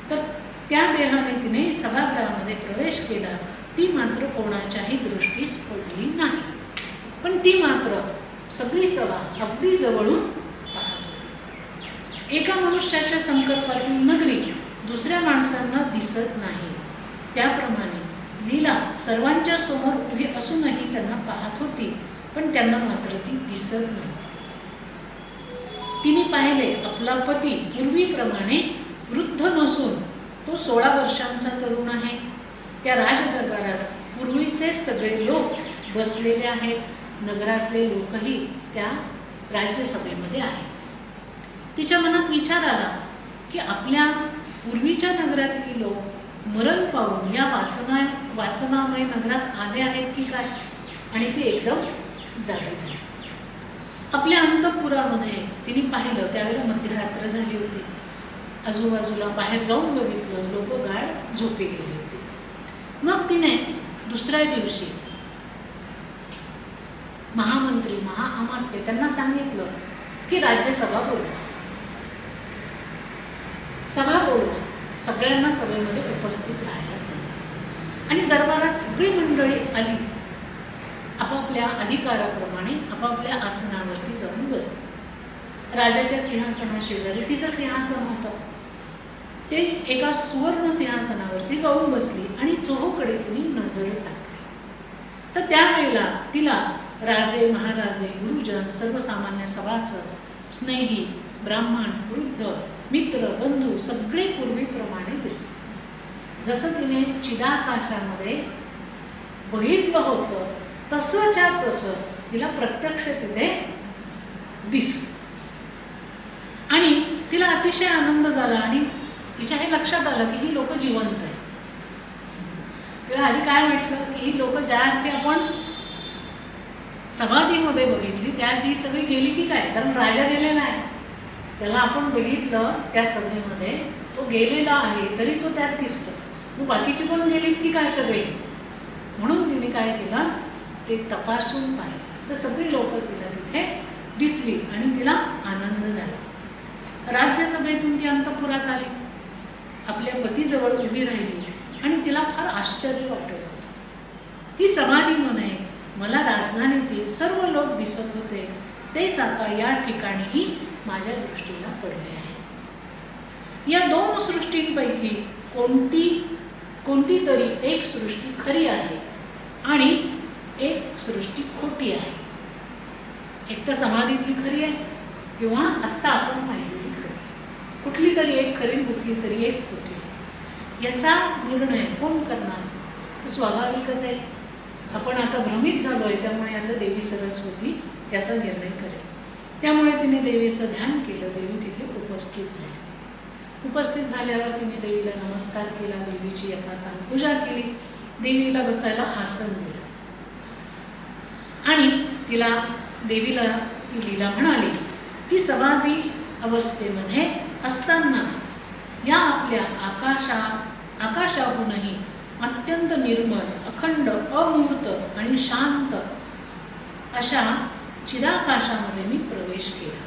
तर त्या देहाने तिने सभागृहामध्ये प्रवेश केला. ती मात्र कोणाच्याही दृष्टीस पडली नाही, पण ती मात्र सगळी सभा अगदी जवळून पाहत होती. एका मनुष्याच्या संकल्पातील नगरी दुसऱ्या माणसांना दिसत नाही त्याप्रमाणे लीला सर्वांच्या समोर उभी असूनही त्यांना पाहत होती, पण त्यांना मात्र ती दिसत नव्हती. तिने पाहिले आपला पती पूर्वीप्रमाणे वृद्ध नसून तो 16 वर्षांचा तरुण आहे. त्या राजदरबारात पूर्वीचे सगळे लोक बसलेले आहेत. नगरातले लोकही त्या राज्यसभेमध्ये आहेत. तिच्या मनात विचार आला की आपल्या पूर्वीच्या नगरातली लोक मरण पावून या वासनामय नगरात आले आहेत की काय, आणि ते एकदम जागे झाले. आपल्या अंतःपुरामध्ये तिने पाहिलं त्यावेळेला मध्यरात्र झाली होती. आजूबाजूला बाहेर जाऊन बघितलं, लोक गाढ झोपी गेली होती. मग तिने दुसऱ्या दिवशी महामंत्री, महाअमात्य त्यांना सांगितलं की राज्यसभा बोलवा, सभा बोलवा, सगळ्यांना सभेमध्ये उपस्थित राहायला सांगितलं. आणि दरबारात सगळी मंडळी आली. आपापल्या अधिकाराप्रमाणे आपापल्या आसनावरती जाऊन बसली. राजाच्या सिंहासनाशेजारी तिचं सिंहासन होतं. ते एका सुवर्ण सिंहासनावरती जाऊन बसली आणि चोहोकडे तिने नजर टाकली. तर त्यावेळेला तिला राजे, महाराजे, गुरुजन, सर्वसामान्य सभासद, स्नेही, ब्राह्मण, वृद्ध मित्र बंधू सगळे पूर्वीप्रमाणे दिसले. जसं तिने चिदाकाशामध्ये बघितलं होतं तसंच्या तसं तिला प्रत्यक्ष तिथे दिसलं. आणि तिला अतिशय आनंद झाला आणि तिच्या हे लक्षात आलं की ही लोक जिवंत आहेत. तिला आधी काय वाटलं की ही लोक ज्या अर्थी आपण समाधीमध्ये बघितली त्या अर्थी सगळी गेली की काय, कारण राजा गेलेला आहे, त्याला आपण बघितलं त्या सभेमध्ये, तो गेलेला आहे तरी तो त्यात दिसतो, मग बाकीची पण गेलीत की काय सगळे. म्हणून तिने काय केलं ते तपासून पाहिलं तर सगळी लोक तिला तिथे दिसली आणि तिला आनंद झाला. राज्यसभेतून ती अंतपुरात आली, आपल्या पतीजवळ उभी राहिली आणि तिला फार आश्चर्य वाटत होतं की समाधीमध्ये मला राजधानीतील सर्व लोक दिसत होते तेच आता या ठिकाणीही माझ्या दृष्टीला पडले आहे. या दोन सृष्टींपैकी कोणती तरी एक सृष्टी खरी आहे आणि एक सृष्टी खोटी आहे. एक तर समाधीतली खरी आहे किंवा आत्ता आपण पाहिलेली खरी. कुठली तरी एक खरी, कुठली तरी एक खोटी आहे. याचा निर्णय कोण करणार? तर स्वाभाविकच आहे, आपण आता भ्रमित झालो आहे, त्यामुळे आता देवी सरस्वती याचा निर्णय करेल. त्यामुळे तिने देवीचं ध्यान केलं, देवी तिथे उपस्थित झाली. उपस्थित झाल्यावर तिने देवीला नमस्कार केला, देवीची यथासांग पूजा केली, देवीला बसायला आसन दिलं आणि देवीला ती लीला म्हणाली की समाधी अवस्थेमध्ये असताना या आपल्या आकाशाहूनही अत्यंत निर्मळ, अखंड, अमूर्त आणि शांत अशा चिदाकाशामध्ये मी प्रवेश केला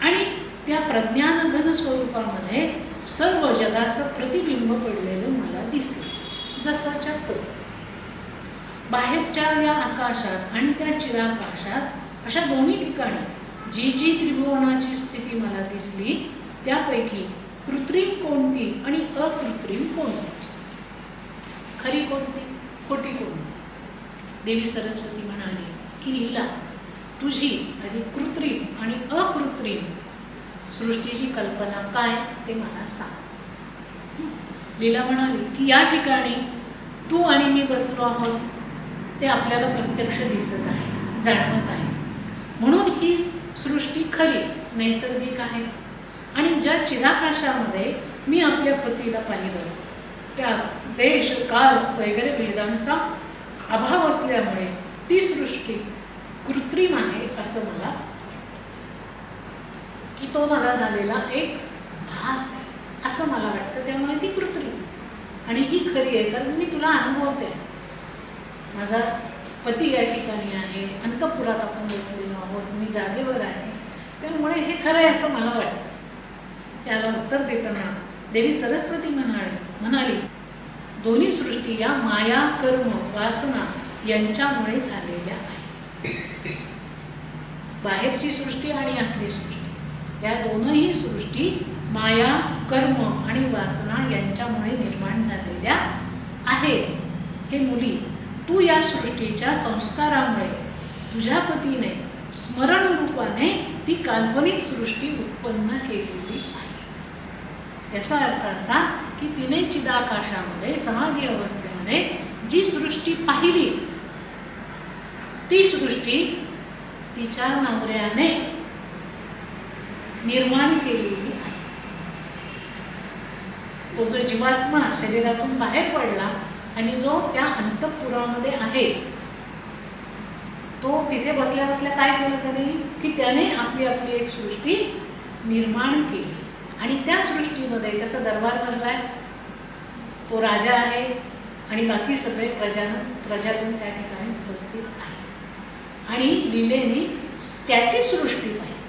आणि त्या प्रज्ञानघन स्वरूपामध्ये सर्व जगाचं प्रतिबिंब पडलेलं मला दिसलं, जसंच्या तसं. बाहेरच्या या आकाशात आणि त्या चिराकाशात अशा दोन्ही ठिकाणी जी त्रिभुवनाची स्थिती मला दिसली त्यापैकी कृत्रिम कोणती आणि अकृत्रिम कोणती, खरी कोणती, खोटी कोणती? देवी सरस्वती म्हणाली की लीला, तुझी आधी कृत्रिम आणि अकृत्रिम सृष्टीची कल्पना काय ते मला सांग. लीला म्हणाली की या ठिकाणी तू आणि मी बसलो आहोत ते आपल्याला प्रत्यक्ष दिसत आहे, जाणवत आहे, म्हणून ही सृष्टी खरी नैसर्गिक आहे. आणि ज्या चिराकाशामध्ये मी आपल्या पतीला पाहिलं त्या देश काल वगैरे भेदांचा अभाव असल्यामुळे ती सृष्टी कृत्रिम आहे असं मला की तो मला झालेला एक भास आहे असं मला वाटतं. त्यामुळे ती कृत्रिम आणि ही खरी आहे, कारण मी तुला अनुभवते, माझा पती या ठिकाणी आहे, अंतपुरात आपण बसलेलो आहोत, मी जागेवर आहे, त्यामुळे हे खरं आहे असं मला वाटतं. त्याला उत्तर देताना देवी सरस्वती म्हणाली दोन्ही सृष्टी या माया, कर्म, वासना यांच्यामुळे झालेल्या आहेत. बाहेरची सृष्टी आणि आतली सृष्टी या दोनही सृष्टी माया, कर्म आणि वासना यांच्यामुळे निर्माण झालेल्या आहेत. हे मुली, तू या सृष्टीच्या संस्कारामुळे तुझ्या पतीने स्मरण रूपाने ती काल्पनिक सृष्टी उत्पन्न केलेली आहे. याचा अर्थ असा की तिने चिदाकाशामध्ये समाधी अवस्थेमध्ये जी सृष्टी पाहिली ती सृष्टी तिच्या नवऱ्याने निर्माण केलेली आहे. तो जो जीवात्मा शरीरातून बाहेर पडला आणि जो त्या अंतःपुरामध्ये आहे तो तिथे बसल्या बसल्या काय केलं त्याने की त्याने आपली एक सृष्टी निर्माण केली आणि त्या सृष्टीमध्ये त्याचा दरबार भरलाय, तो राजा आहे आणि बाकी सगळे प्रजाजन त्या ठिकाणी उपस्थित आहे आणि लीलेने त्याची सृष्टी पाहिली.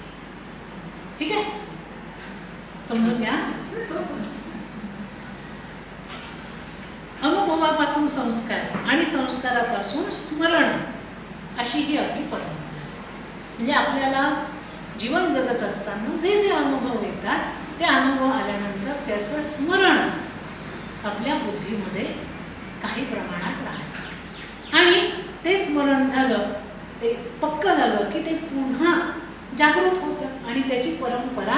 ठीक आहे, समजून घ्या. अनुभवापासून संस्कार आणि संस्कारापासून स्मरण अशी ही आपली परंपरा असते. म्हणजे आपल्याला जीवन जगत असताना जे जे अनुभव येतात ते अनुभव आल्यानंतर त्याचं स्मरण आपल्या बुद्धीमध्ये काही प्रमाणात राहतं आणि ते स्मरण झालं, ते पक्क झालं की ते पुन्हा जागृत होतं आणि त्याची परंपरा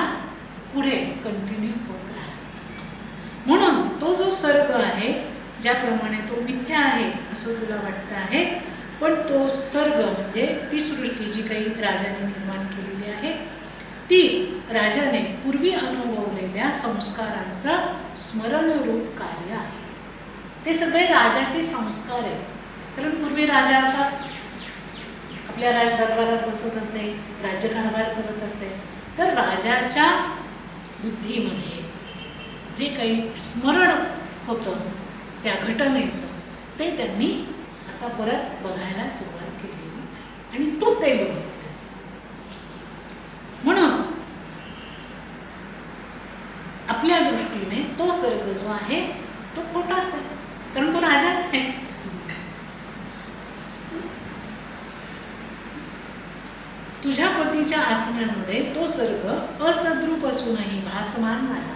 पुढे कंटिन्यू होत राहतो. म्हणून तो जो सर्ग आहे, ज्याप्रमाणे तो मिथ्या आहे असं तुला वाटतं आहे, पण तो सर्ग म्हणजे ती सृष्टी जी काही राजाने निर्माण केलेली आहे, ती राजाने पूर्वी अनुभवलेल्या संस्कारांचं स्मरणरूप कार्य आहे. ते सगळे राजाचे संस्कार आहे. कारण पूर्वी राजा असाच आपल्या राजदरबारात बसत असे, राज्यकारभार करत असे, तर राजाच्या बुद्धीमध्ये जे काही स्मरण होतं त्या घटनेचं, ते त्यांनी आता परत बघायला सुरुवात केली आणि तो ते बघितलंस. म्हणून आपल्या दृष्टीने तो सर्ग जो आहे तो खोटाच आहे, कारण तो राजाच आहे. तुझ्या पतीच्या आत्म्यामध्ये तो सर्ग असद्रूप असूनही भासमान झाला.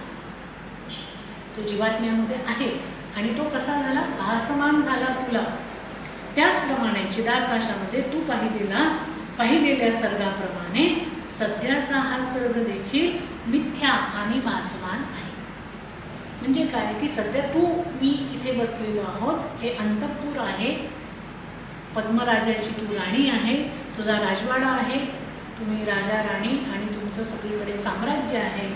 तो जीवात्म्यामध्ये आहे आणि तो कसा झाला? भासमान झाला तुला. त्याचप्रमाणे चिदाकाशामध्ये तू पाहिलेल्या सर्गाप्रमाणे सध्याचा हा सर्ग देखील मिथ्या आणि भासमान आहे. म्हणजे काय की सध्या तू मी इथे बसलेलो आहोत, हे अंतःपुर आहे, पद्मराजाची तू राणी आहे, तुझा राजवाडा आहे, तुम्ही राजा राणी आणि तुमचं सगळीकडे साम्राज्य आहे.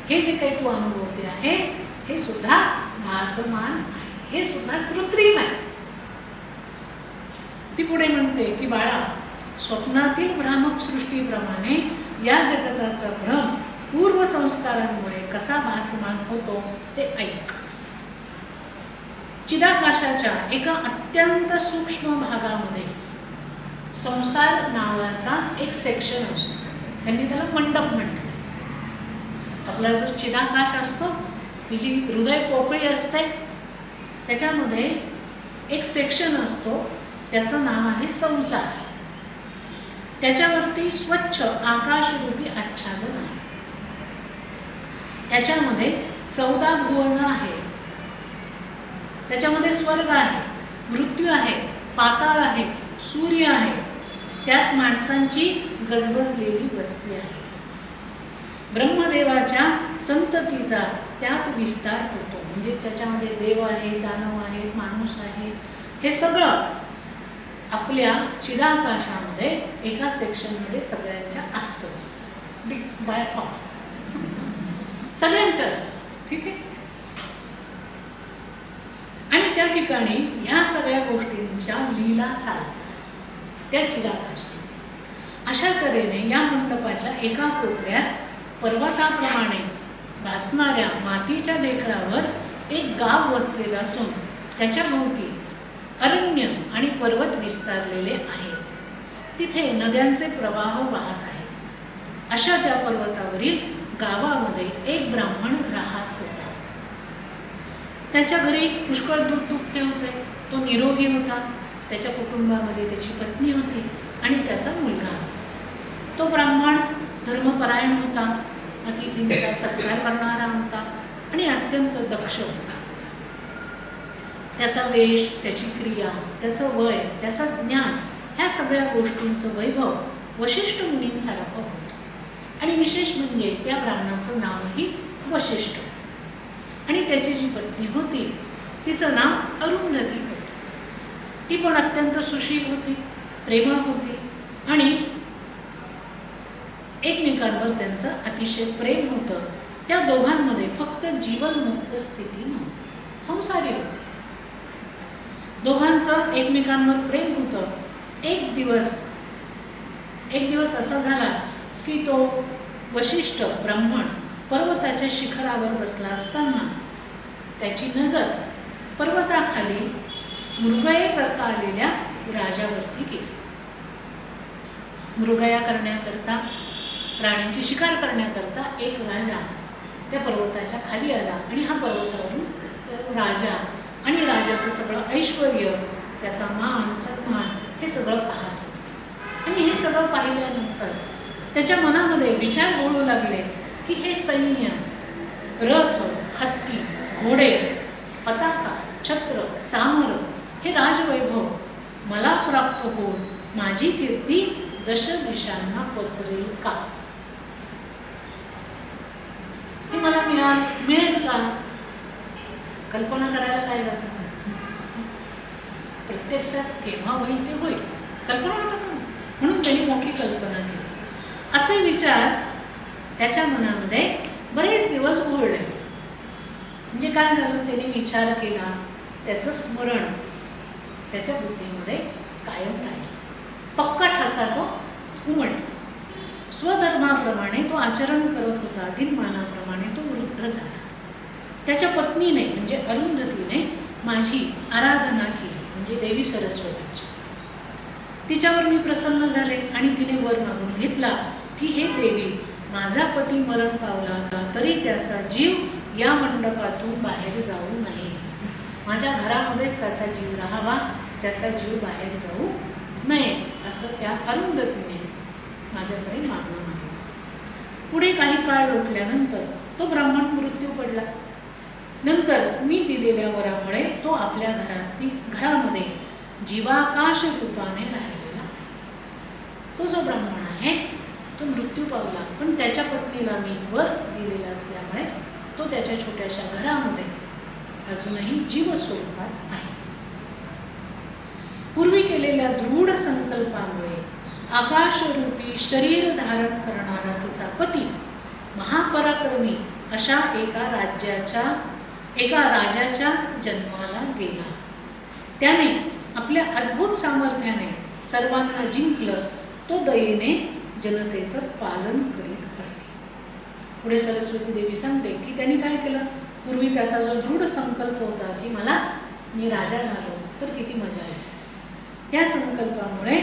हे जे काही तू अनुभवते आहेस हे सुद्धा भासमान आहे, हे सुद्धा कृत्रिम आहे. ती पुढे म्हणते की बाळा, स्वप्नातील भ्रामक सृष्टीप्रमाणे या जगताचा भ्रम पूर्व संस्कारांमुळे कसा भासमान होतो ते ऐक. चिदाकाशाच्या एका अत्यंत सूक्ष्म भागामध्ये संसार नावाचा एक सेक्शन असतो. त्यांनी त्याला मंडप म्हणतात. आपला जो चिदाकाश असतो, ती जी हृदय पोकळी असते, त्याच्यामध्ये एक सेक्शन असतो, त्याचं नाव आहे संसार. त्याच्यावरती स्वच्छ आकाशरूपी आच्छादन आहे. त्याच्यामध्ये 14 भुवन आहेत. त्याच्यामध्ये स्वर्ग आहे, मृत्यू आहे, पाताळ आहे, सूर्य आहे. त्यात माणसांची गजबजलेली वस्ती आहे. ब्रह्मदेवाच्या संततीचा त्यात विस्तार होतो. म्हणजे त्याच्यामध्ये देव आहे, दानव आहे, माणूस आहे. हे सगळं आपल्या चिदाकाशामध्ये एका सेक्शनमध्ये सगळ्यांच्या असतंच. बाय फॉर सगळ्यांचं असतं. ठीक आहे. आणि त्या ठिकाणी ह्या सगळ्या गोष्टींच्या लीला चालतात त्या चिदाकाशात. अशा तऱ्हेने या मंडपाच्या एका कोपऱ्यात पर्वताप्रमाणे भासणाऱ्या मातीच्या ढेकळावर एक गाव वसलेलं असून त्याच्या भोवती अरण्य आणि पर्वत विस्तारलेले आहेत. तिथे नद्यांचे प्रवाह वाहत आहेत. अशा त्या पर्वतावरील गावामध्ये एक ब्राह्मण राहत होता. त्याच्या घरी पुष्कळ दूध दुभते होते. तो निरोगी होता. त्याच्या कुटुंबामध्ये त्याची पत्नी होती आणि त्याचा मुलगा होता. तो ब्राह्मण धर्मपरायण होता, अतिथींचा सत्कार करणारा होता आणि अत्यंत दक्ष होता. त्याचा वेश, त्याची क्रिया, त्याचं वय, त्याचं ज्ञान, ह्या सगळ्या गोष्टींचं वैभव वशिष्ठ मुनींसारखं होतं. आणि विशेष म्हणजे त्या ब्राह्मणाचं नावही वशिष्ठ. आणि त्याची जी पत्नी होती तिचं नाव अरुंधती होतं. ती पण अत्यंत सुशील होती, प्रेमळ होती आणि एकमेकांवर त्यांचं अतिशय प्रेम होतं. त्या दोघांमध्ये फक्त जीवनमुक्त स्थिती नव्हती, संसारी होती. दोघांचं एकमेकांवर प्रेम होतं. एक दिवस असा झाला की तो वशिष्ठ ब्राह्मण पर्वताच्या शिखरावर बसला असताना त्याची नजर पर्वताखाली मृगये करता आलेल्या राजावरती गेली. मृगया करण्याकरता, प्राण्यांची शिकार करण्याकरता एक राजा त्या पर्वताच्या खाली आला आणि हा पर्वतावरून राजा आणि राजाचं सगळं ऐश्वर, त्याचा मान सन्मान हे सगळं पाहत होतं. आणि हे सगळं पाहिल्यानंतर त्याच्या मनामध्ये विचार घोळू लागले की हे सैन्य, रथ, हत्ती, घोडे, पताका, छत्र, चामर, हे राजवैभव मला प्राप्त होऊन माझी कीर्ती दश दिशांना पसरेल का? मला मिळेल का? कल्पना करायला काय जातं? प्रत्यक्षात केव्हा होईल ते होईल, कल्पना होतं का? म्हणून त्यांनी मोठी कल्पना केली. असे विचार त्याच्या मनामध्ये बरेच दिवस घोळले. म्हणजे काय झालं, त्याने विचार केला, त्याचं स्मरण त्याच्या बुद्धीमध्ये कायम राहील. पक्का ठसा तो उमटला. स्वधर्माप्रमाणे तो आचरण करत होता. दिनमानाप्रमाणे तो वृद्ध झाला. त्याच्या पत्नीने म्हणजे अरुंधतीने माझी आराधना केली, म्हणजे देवी सरस्वतीची. तिच्यावर मी प्रसन्न झाले आणि तिने वर मागून घेतला की हे देवी, माझा पती मरण पावला तरी त्याचा जीव या मंडपातून बाहेर जाऊ नये. माझ्या घरामध्येच त्याचा जीव राहावा, त्याचा जीव बाहेर जाऊ नये, असं त्या अरुंधतीने माझ्याकडे मागणं मागितलं. पुढे काही काळ लोटल्यानंतर तो ब्राह्मण मृत्यू पडला. नंतर मी दिलेल्या वरामुळे तो आपल्या घरामध्ये जीवाकाश रूपाने राहिलेला. तो जो ब्राह्मण आहे तो मृत्यू पावला, पण त्याच्या पत्नीला मी वर दिलेला असल्यामुळे तो त्याच्या छोट्याशा घरामध्ये अजूनही जीवस्वरूपात आहे. पूर्वी केलेल्या दृढ संकल्पामुळे आकाशरूपी शरीर धारण करणारा तिचा पती महापराक्रमी अशा एका राजाच्या जन्माला गेला. त्याने आपल्या अद्भुत सामर्थ्याने सर्वांना जिंकलं. तो दयेने जनतेचं पालन करीत असे. पुढे सरस्वती देवी सांगते की त्यांनी काय केलं, पूर्वी त्याचा जो दृढ संकल्प होता की मी राजा झालो तर किती मजा येईल, त्या संकल्पामुळे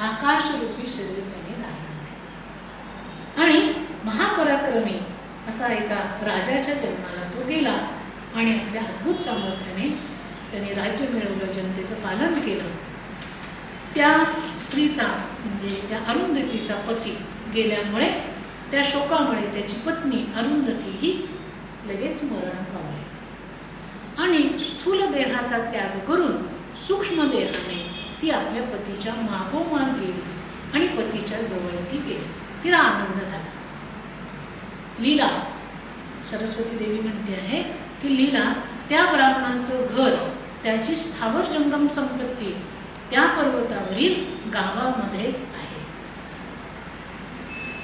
आकाशरूपी शरीर त्याने धारण केले आणि महापराक्रमी असा एका राजाच्या जन्माला तो गेला आणि आपल्या अद्भुत सामर्थ्याने त्याने राज्य मिळवलं, जनतेचं पालन केलं. त्या स्त्रीचा म्हणजे त्या अरुंधतीचा पती गेल्यामुळे, त्या शोकामुळे त्याची पत्नी अरुंधती ही लगेच मरण पावली आणि स्थूल देहाचा त्याग करून सूक्ष्म देहाने ती आपल्या पतीच्या मागोमाग गेली आणि पतीच्या जवळ ती गेली. तिला आनंद झाला. लीला सरस्वती देवी म्हणते आहे की लीला त्या ब्राह्मणाचं घर, त्याची स्थावर जंगम संपत्ती त्या पर्वतावरील गावामध्येच आहे.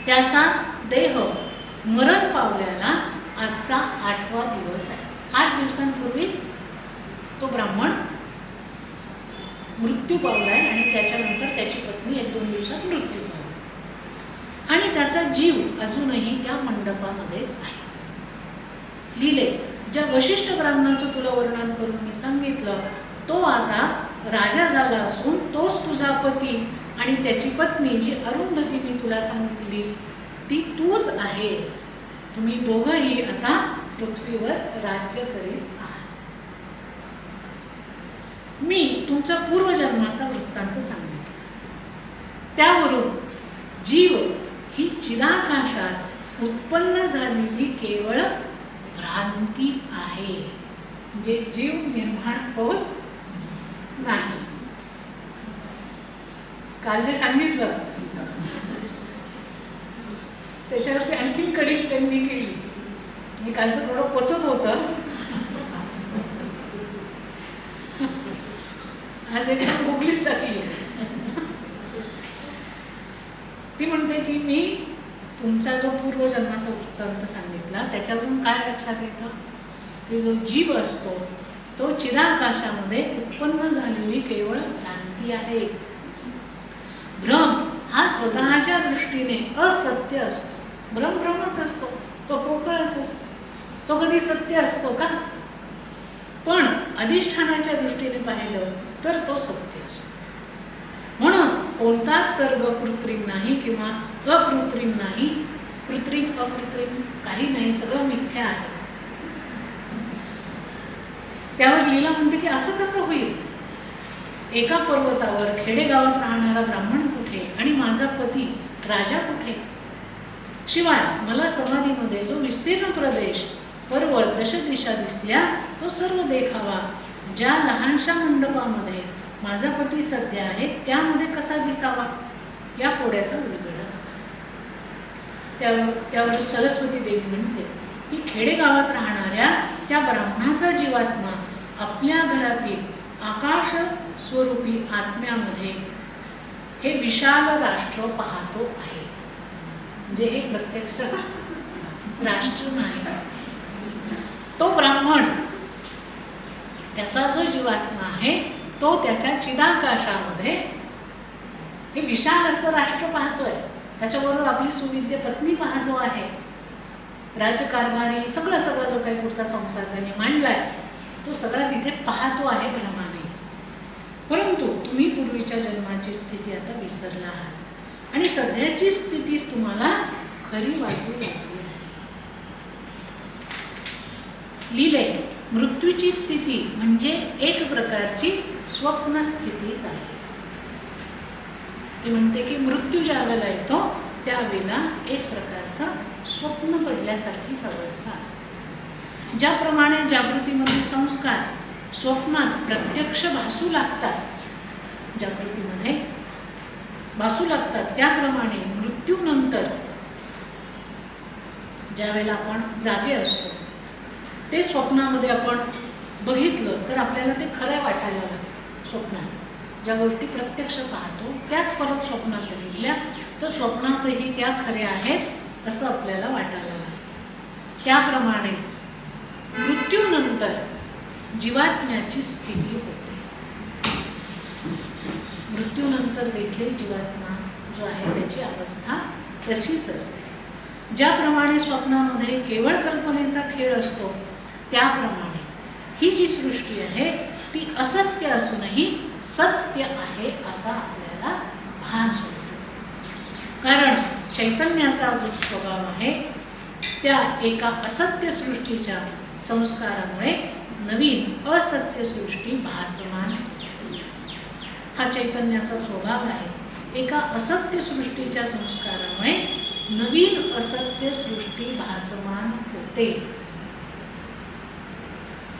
त्याचा देह मरण पावल्याला आजचा 8वा दिवस आहे. 8 दिवसांपूर्वीच तो ब्राह्मण मृत्यू पावलाय आणि त्याच्यानंतर त्याची पत्नी 1-2 दिवसात मृत्यू पावला आणि त्याचा जीव अजूनही त्या मंडपामध्येच आहे. लिहिले ज्या वशिष्ठ ब्राह्मणाचं तुला वर्णन करून मी सांगितलं, तो आता राजा झाला असून तोच तुझा पती आणि त्याची पत्नी जी अरुंधती मी तुला सांगितली ती तूच आहेस. तुम्ही दोघंही आता पृथ्वीवर राज्य करीत आहात. मी तुमच्या पूर्वजन्माचा वृत्तांत सांगितला. त्यावरून जीव ही चिदाकाशात उत्पन्न झालेली केवळ भ्रांती आहे, म्हणजे जीव निर्माण होत नाही. काल जे सांगितलं त्याच्यावरती आणखीन कडी त्यांनी केली. मी कालचं थोडं पचत होतं. आज एक गुगलीच टाकली. ती म्हणते की मी तुमचा जो पूर्वजन्माचा वृत्तांत सांगितला त्याच्यातून काय लक्षात येतं की जो जीव असतो तो चिदाकाशामध्ये उत्पन्न झालेली केवळ भ्रांती आहे. भ्रम हा स्वतःच्या दृष्टीने असत्य असतो. भ्रम भ्रमच असतो, तो पोकळच असतो, तो कधी सत्य असतो का? पण अधिष्ठानाच्या दृष्टीने पाहिलं तर तो सत्य असतो. म्हणून कोणताच सर्ग कृत्रिम नाही किंवा अकृत्रिम नाही. कृत्रिम अकृत्रिम काही नाही, सगळं मिथ्या आहे. त्यावर लीला म्हणते की असं कसं होईल? एका पर्वतावर खेडेगावात राहणारा ब्राह्मण कुठे आणि माझा पती राजा कुठे? शिवाय मला समाधीमध्ये जो विस्तीर्ण प्रदेश, पर्वत, दशदिशा दिसल्या तो सर्व देखावा ज्या लहानशा मंडपामध्ये माझा पती सध्या आहे त्यामध्ये कसा दिसावा? या कोड्याचा उलगडा. त्यावर सरस्वती देवी म्हणते की खेडेगावात राहणाऱ्या त्या ब्राह्मणाचा जीवात्मा आपल्या घरातील आकाश स्वरूपी आत्म्यामध्ये हे विशाल राष्ट्र पाहतो आहे. म्हणजे हे प्रत्यक्ष राष्ट्र नाही, तो ब्राह्मण त्याचा जो जीवात्मा आहे तो त्याच्या चिदाकाशामध्ये हे विशाल असं राष्ट्र पाहतोय. त्याच्याबरोबर आपली सुविद्य पत्नी पाहतो आहे, राजकारभारी सगळा जो काही पुढचा संसार त्यांनी मांडलाय तो सगळा तिथे पाहतो आहे ब्रह्माने. परंतु तुम्ही पूर्वीच्या जन्माची स्थिती आता विसरला आहात आणि सध्याची स्थिती तुम्हाला खरी वाटू लागली आहे. लिहिले मृत्यूची स्थिती म्हणजे एक प्रकारची स्वप्न स्थितीच आहे. ती म्हणते की मृत्यू ज्या वेळेला येतो त्यावेळेला एक प्रकारचं स्वप्न पडल्यासारखीच अवस्था असते. ज्याप्रमाणे जागृतीमधील संस्कार स्वप्नात प्रत्यक्ष भासू लागतात, जागृतीमध्ये भासू लागतात, त्याप्रमाणे मृत्यूनंतर ज्या वेळेला आपण जागे असतो ते स्वप्नामध्ये आपण बघितलं तर आपल्याला ते खरं वाटायला लागतं. स्वप्नात ज्या गोष्टी प्रत्यक्ष पाहतो त्याच परत स्वप्नात बघितल्या तर स्वप्नातही त्या खऱ्या आहेत असं आपल्याला वाटायला लागतं. त्याप्रमाणेच मृत्यूनंतर जीवात्म्याची स्थिती होते. मृत्यूनंतर देखील जीवात्मा जो आहे त्याची अवस्था तशीच असते. ज्याप्रमाणे स्वप्नामध्ये केवळ कल्पनेचा खेळ असतो त्याप्रमाणे ही जी सृष्टी आहे ती असत्य असूनही सत्य आहे असा आपल्याला भास होतो. कारण चैतन्याचा जो स्वभाव आहे त्या एका असत्य सृष्टीच्या संस्कारामुळे नवीन असत्य सृष्टी भासमान होते. हा चैतन्याचा स्वभाव आहे. एका असत्य सृष्टीच्या संस्कारामुळे नवीन असत्य सृष्टी भासमान होते.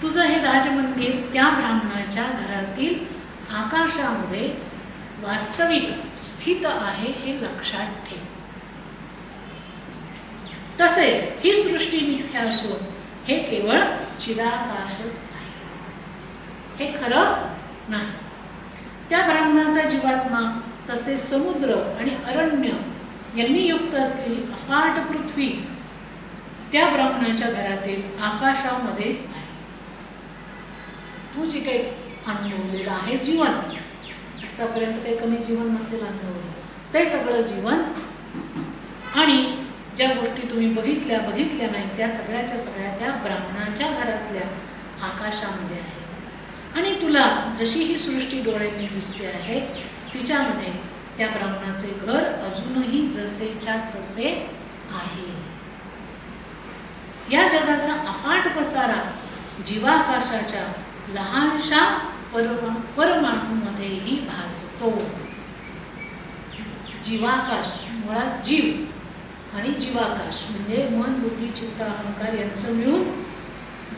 तुझं हे राजमंदिर त्या ब्राह्मणाच्या घरातील आकाशामध्ये वास्तविक स्थित आहे हे लक्षात ठेव. तसेच ही सृष्टी मिथ्या असून हे केवळ चिदाकाशच आहे, हे खरं नाही. त्या ब्राह्मणाचा जीवात्मा तसेच समुद्र आणि अरण्य यांनी युक्त असलेली अफाट पृथ्वी त्या ब्राह्मणाच्या घरातील आकाशामध्येच आहे. तू जे काही अनुभवलेलं आहे जीवन, आतापर्यंत काही कमी जीवन नसेल अनुभवलं, ते सगळं जीवन आणि ज्या गोष्टी तुम्ही बघितल्या नाही त्या सगळ्याच्या सगळ्या त्या ब्राह्मणाच्या घरातल्या आकाशामध्ये आहे. आणि तुला जशी ही सृष्टी डोळ्यांनी दिसते आहे तिच्यामध्ये त्या ब्राह्मणाचे घर अजूनही जसेच्या तसे आहे. या जगाचा अफाट पसारा जीवाकाशाच्या लहानशा परमाणूमध्येही भासतो. जीवाकाश मुळात जीव आणि जीवाकाश म्हणजे मन, बुद्धी, चित्त, अहंकार यांचं मिळून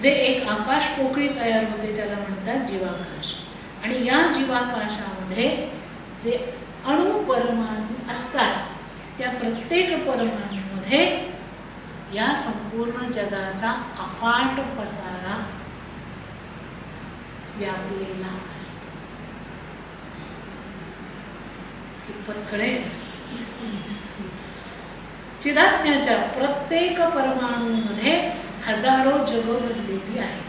जे एक आकाश पोकळी तयार होते त्याला म्हणतात जीवाकाश. आणि या जीवाकाशामध्ये जे अणु परमाणू असतात त्या प्रत्येक परमाणूमध्ये या संपूर्ण जगाचा अफाट पसारा व्यापलेला असतो. कितपत कळेल? चिदात्म्याच्या प्रत्येक परमाणूमध्ये हजारो जगं भरलेली आहे.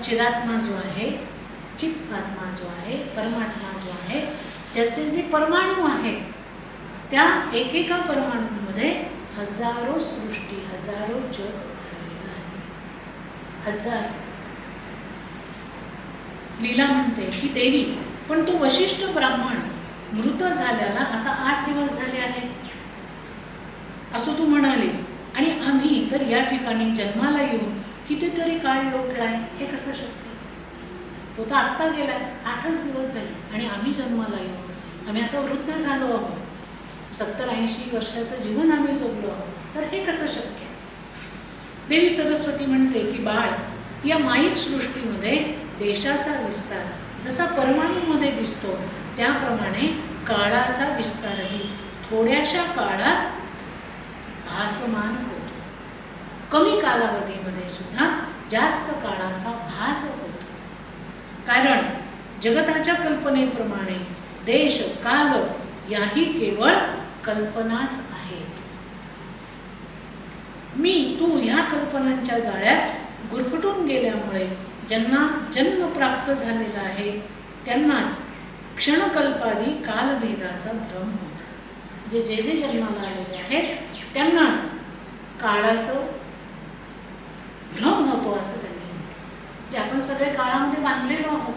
चिदात्मा जो आहे, चित आत्मा जो आहे, परमात्मा जो आहे, त्याचे जे परमाणू आहेत त्या एकेका परमाणूमध्ये हजारो सृष्टी, हजारो जग भरलेलं आहे. हजार. लीला म्हणते की देवी पण तो वशिष्ठ ब्राह्मण मृत झाल्याला आता 8 दिवस झाले आहेत असं तू म्हणालीस आणि आम्ही तर या ठिकाणी जन्माला येऊन कितीतरी काळ लोटलाय, हे कसं शक्य? तो तर आत्ता गेलाय, 8च दिवस झाले आणि आम्ही जन्माला येऊन आम्ही आता वृद्ध झालो आहोत, 70-80 वर्षाचं जीवन आम्ही जगलो आहोत, तर हे कसं शक्य? देवी सरस्वती म्हणते की बाळ, या माईक सृष्टीमध्ये देशाचा विस्तार जसा परमाणूमध्ये दिसतो त्याप्रमाणे काळाचा विस्तारही थोड्याशा काळात भासमान होतो. कमी कालावधीमध्ये सुद्धा जास्त काळाचा भास होतो. कारण जगताच्या कल्पनेप्रमाणे देश काल याही केवळ कल्पनाच आहेत. मी तू ह्या कल्पनांच्या जाळ्यात गुरफटून गेल्यामुळे ज्यांना जन्म प्राप्त झालेला आहे त्यांनाच क्षणकल्पादी कालभेदाचा भ्रम होतो. जे जन्माला आलेले आहेत त्यांनाच काळाचं भ्रम होतो असं त्यांनी. जे आपण सगळे काळामध्ये बांधलेलो आहोत,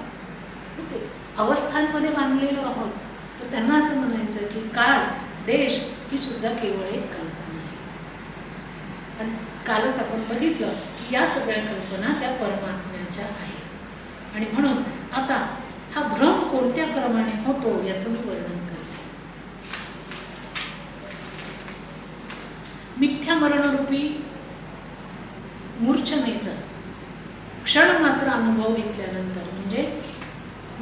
ओके, अवस्थांमध्ये बांधलेलो आहोत, तर त्यांना असं म्हणायचं की काळ देश ही सुद्धा केवळ एक कल्पना आहे. आणि कालच आपण बघितलं की या सगळ्या कल्पना त्या परमात्म्याच्या आहेत. आणि म्हणून आता हा भ्रम कोणत्या क्रमाने होतो याचं मी वर्णन करते. मिथ्या मरणरूपी मूर्छनेचा क्षण मात्र अनुभव घेतल्यानंतर, म्हणजे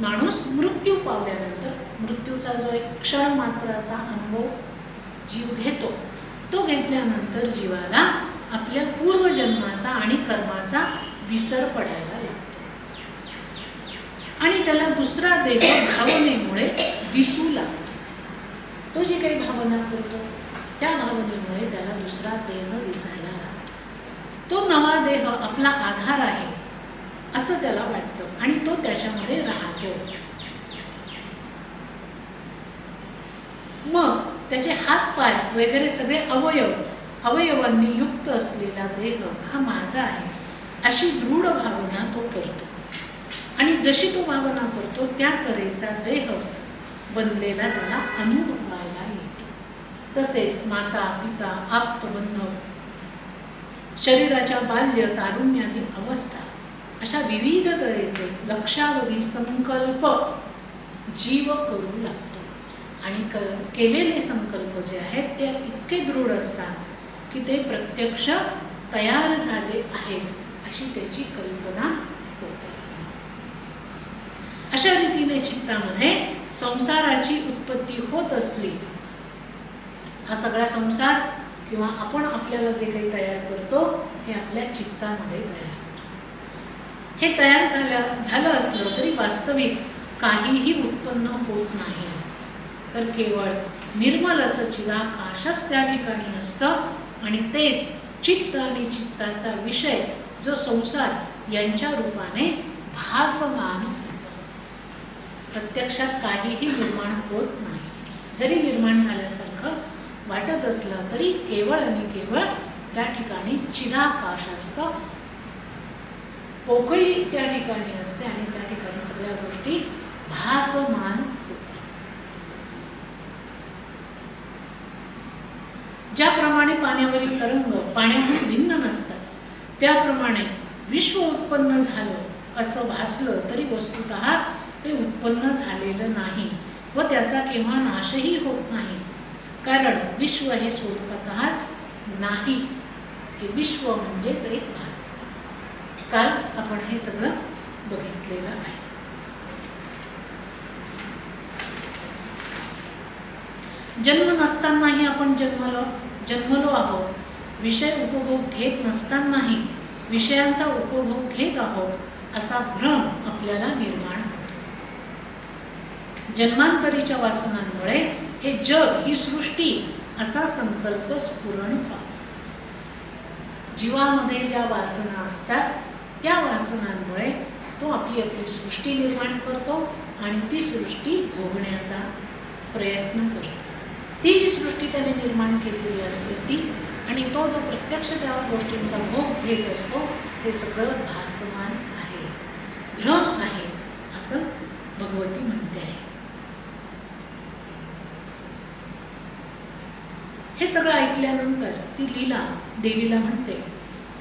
माणूस मृत्यू पावल्यानंतर मृत्यूचा जो एक क्षण मात्र असा अनुभव जीव घेतो, तो घेतल्यानंतर जीवाला आपल्या पूर्वजन्माचा आणि कर्माचा विसर पडायला लागतो आणि त्याला दुसरा देह भावनेमुळे दिसू लागतो. तो जी काही भावना करतो त्या भावनेमुळे त्याला दुसरा देह दिसायला लागतो. तो नवा देह आपला आधार आहे असं त्याला वाटतं आणि तो त्याच्यामध्ये राहतो. मग त्याचे हात पाय वगैरे सगळे अवयवांनी युक्त असलेला देह हा माझा आहे अशी दृढ भावना तो करतो. आणि जशी तो भावना करतो त्या तऱ्हेचा देह बनलेला त्याला अनुभवायला येतो. तसेच माता पिता आप्तबंधव, शरीराच्या बाल्य तारुण्यातील अवस्था अशा विविध तऱ्हेचे लक्षावधी संकल्प जीव करू लागतो. आणि केलेले संकल्प जे आहेत ते इतके दृढ असतात की ते प्रत्यक्ष तयार झाले आहेत अशी त्याची कल्पना होते. अशा रीतीने चित्तामध्ये संसाराची उत्पत्ती होत असली, हा सगळा संसार किंवा आपण आपल्याला जे काही तयार करतो हे आपल्या चित्तामध्ये तयार होतं. हे तयार झालं असलं तरी वास्तविक काहीही उत्पन्न होत नाही, तर केवळ निर्मल असं चिदाकाशच त्या ठिकाणी असतं आणि तेच चित्त आणि चित्ताचा विषय जो संसार यांच्या रूपाने भासमान होतं. प्रत्यक्षात काहीही निर्माण होत नाही. जरी निर्माण झाल्यासारखं वाटत असलं तरी केवळ आणि केवळ त्या ठिकाणी चिदाकाश असतं, पोकळी त्या ठिकाणी असते आणि त्या ठिकाणी सगळ्या गोष्टी भासमान होतात. ज्याप्रमाणे पाण्यावरील तरंग पाण्याहून भिन्न नसतात, त्याप्रमाणे विश्व उत्पन्न झालं असं भासलं तरी वस्तुतः ते उत्पन्न झालेलं नाही व त्याचा केव्हा नाशही होत नाही. कारण विश्व हे स्वतःच नाही, हे विश्व म्हणजेच एक भास. काल आपण हे सगळं बघितलेलं आहे. जन्म नसतानाही आपण जन्मलो आहोत. विषय उपभोग घेत नसतानाही विषयांचा उपभोग घेत आहोत असा भ्रम आपल्याला निर्माण होतो. जन्मांतरीच्या वासनांमुळे हे जग ही सृष्टी असा संकल्प स्फुरण पावतो. जीवामध्ये ज्या वासना असतात त्या वासनांमुळे तो आपली सृष्टी निर्माण करतो आणि ती सृष्टी भोगण्याचा प्रयत्न करतो. ती जी सृष्टी त्याने निर्माण केलेली असते ती, आणि तो जो प्रत्यक्ष त्या गोष्टींचा भोग घेत असतो ते सगळं भासमान आहे, भ्रम आहे असं भगवती म्हणते आहे. हे सगळं ऐकल्यानंतर ती लीला देवीला म्हणते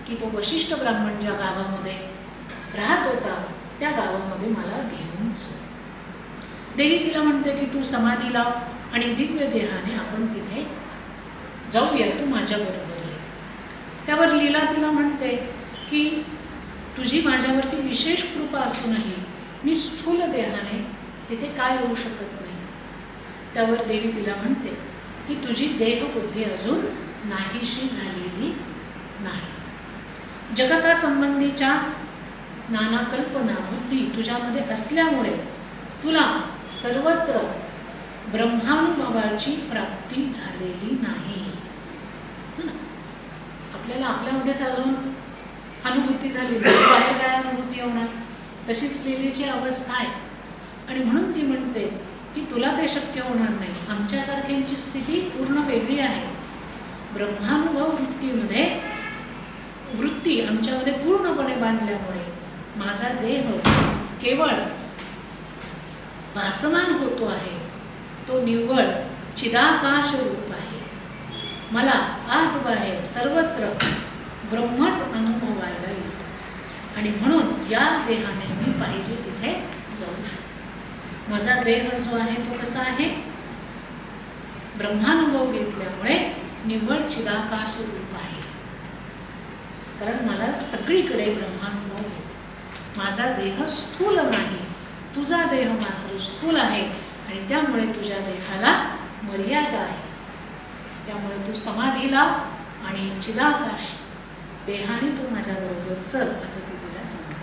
की तो वशिष्ठ ब्राह्मण ज्या गावामध्ये राहत होता त्या गावामध्ये मला घेऊन चल. देवी तिला म्हणते की तू समाधी लाव आणि दिव्य देहाने आपण तिथे जाऊया, तू माझ्याबरोबर ये. त्यावर लीला तिला म्हणते की तुझी माझ्यावरती विशेष कृपा असूनही मी स्थूल देहाने तिथे काय येऊ शकत नाही. त्यावर देवी तिला म्हणते की तुझी देहबुद्धी अजून नाहीशी झालेली नाही. जगतासंबंधीच्या नाना कल्पना बुद्धी तुझ्यामध्ये असल्यामुळे तुला सर्वत्र ब्रह्मानुभवाची प्राप्ती झालेली नाही. हो ना? आपल्याला आपल्यामध्येच अजून अनुभूती झाली, बाहेर काय अनुभूती होणार? तशीच लिलेची अवस्था आहे. आणि म्हणून ती म्हणते की तुला ते शक्य होणार नाही. आमच्यासारख्यांची स्थिती पूर्ण वेगळी आहे. ब्रह्मानुभव वृत्ती आमच्यामध्ये पूर्णपणे बांधल्यामुळे माझा देह केवळ भासमान होतो आहे. तो निव्वळ चिदाकाश रूप आहे. मला आत बाहेर सर्वत्र ब्रह्मच अनुभवायला येतो. आणि म्हणून या देहाने मी पाहिजे तिथे जाऊ शकतो. माझा देह जो आहे तो कसा आहे? ब्रह्मानुभव घेतल्यामुळे निव्वळ चिदाकाश रूप आहे. कारण मला सगळीकडे ब्रह्मानुभव होतो. माझा देह स्थूल नाही. तुझा देह मात्र स्थूल आहे आणि त्यामुळे तुझ्या देहाला मर्यादा आहे. त्यामुळे तू समाधीला आणि चिदाकाश देहाने तू माझ्याबरोबर चल असं ती तिला सांगते.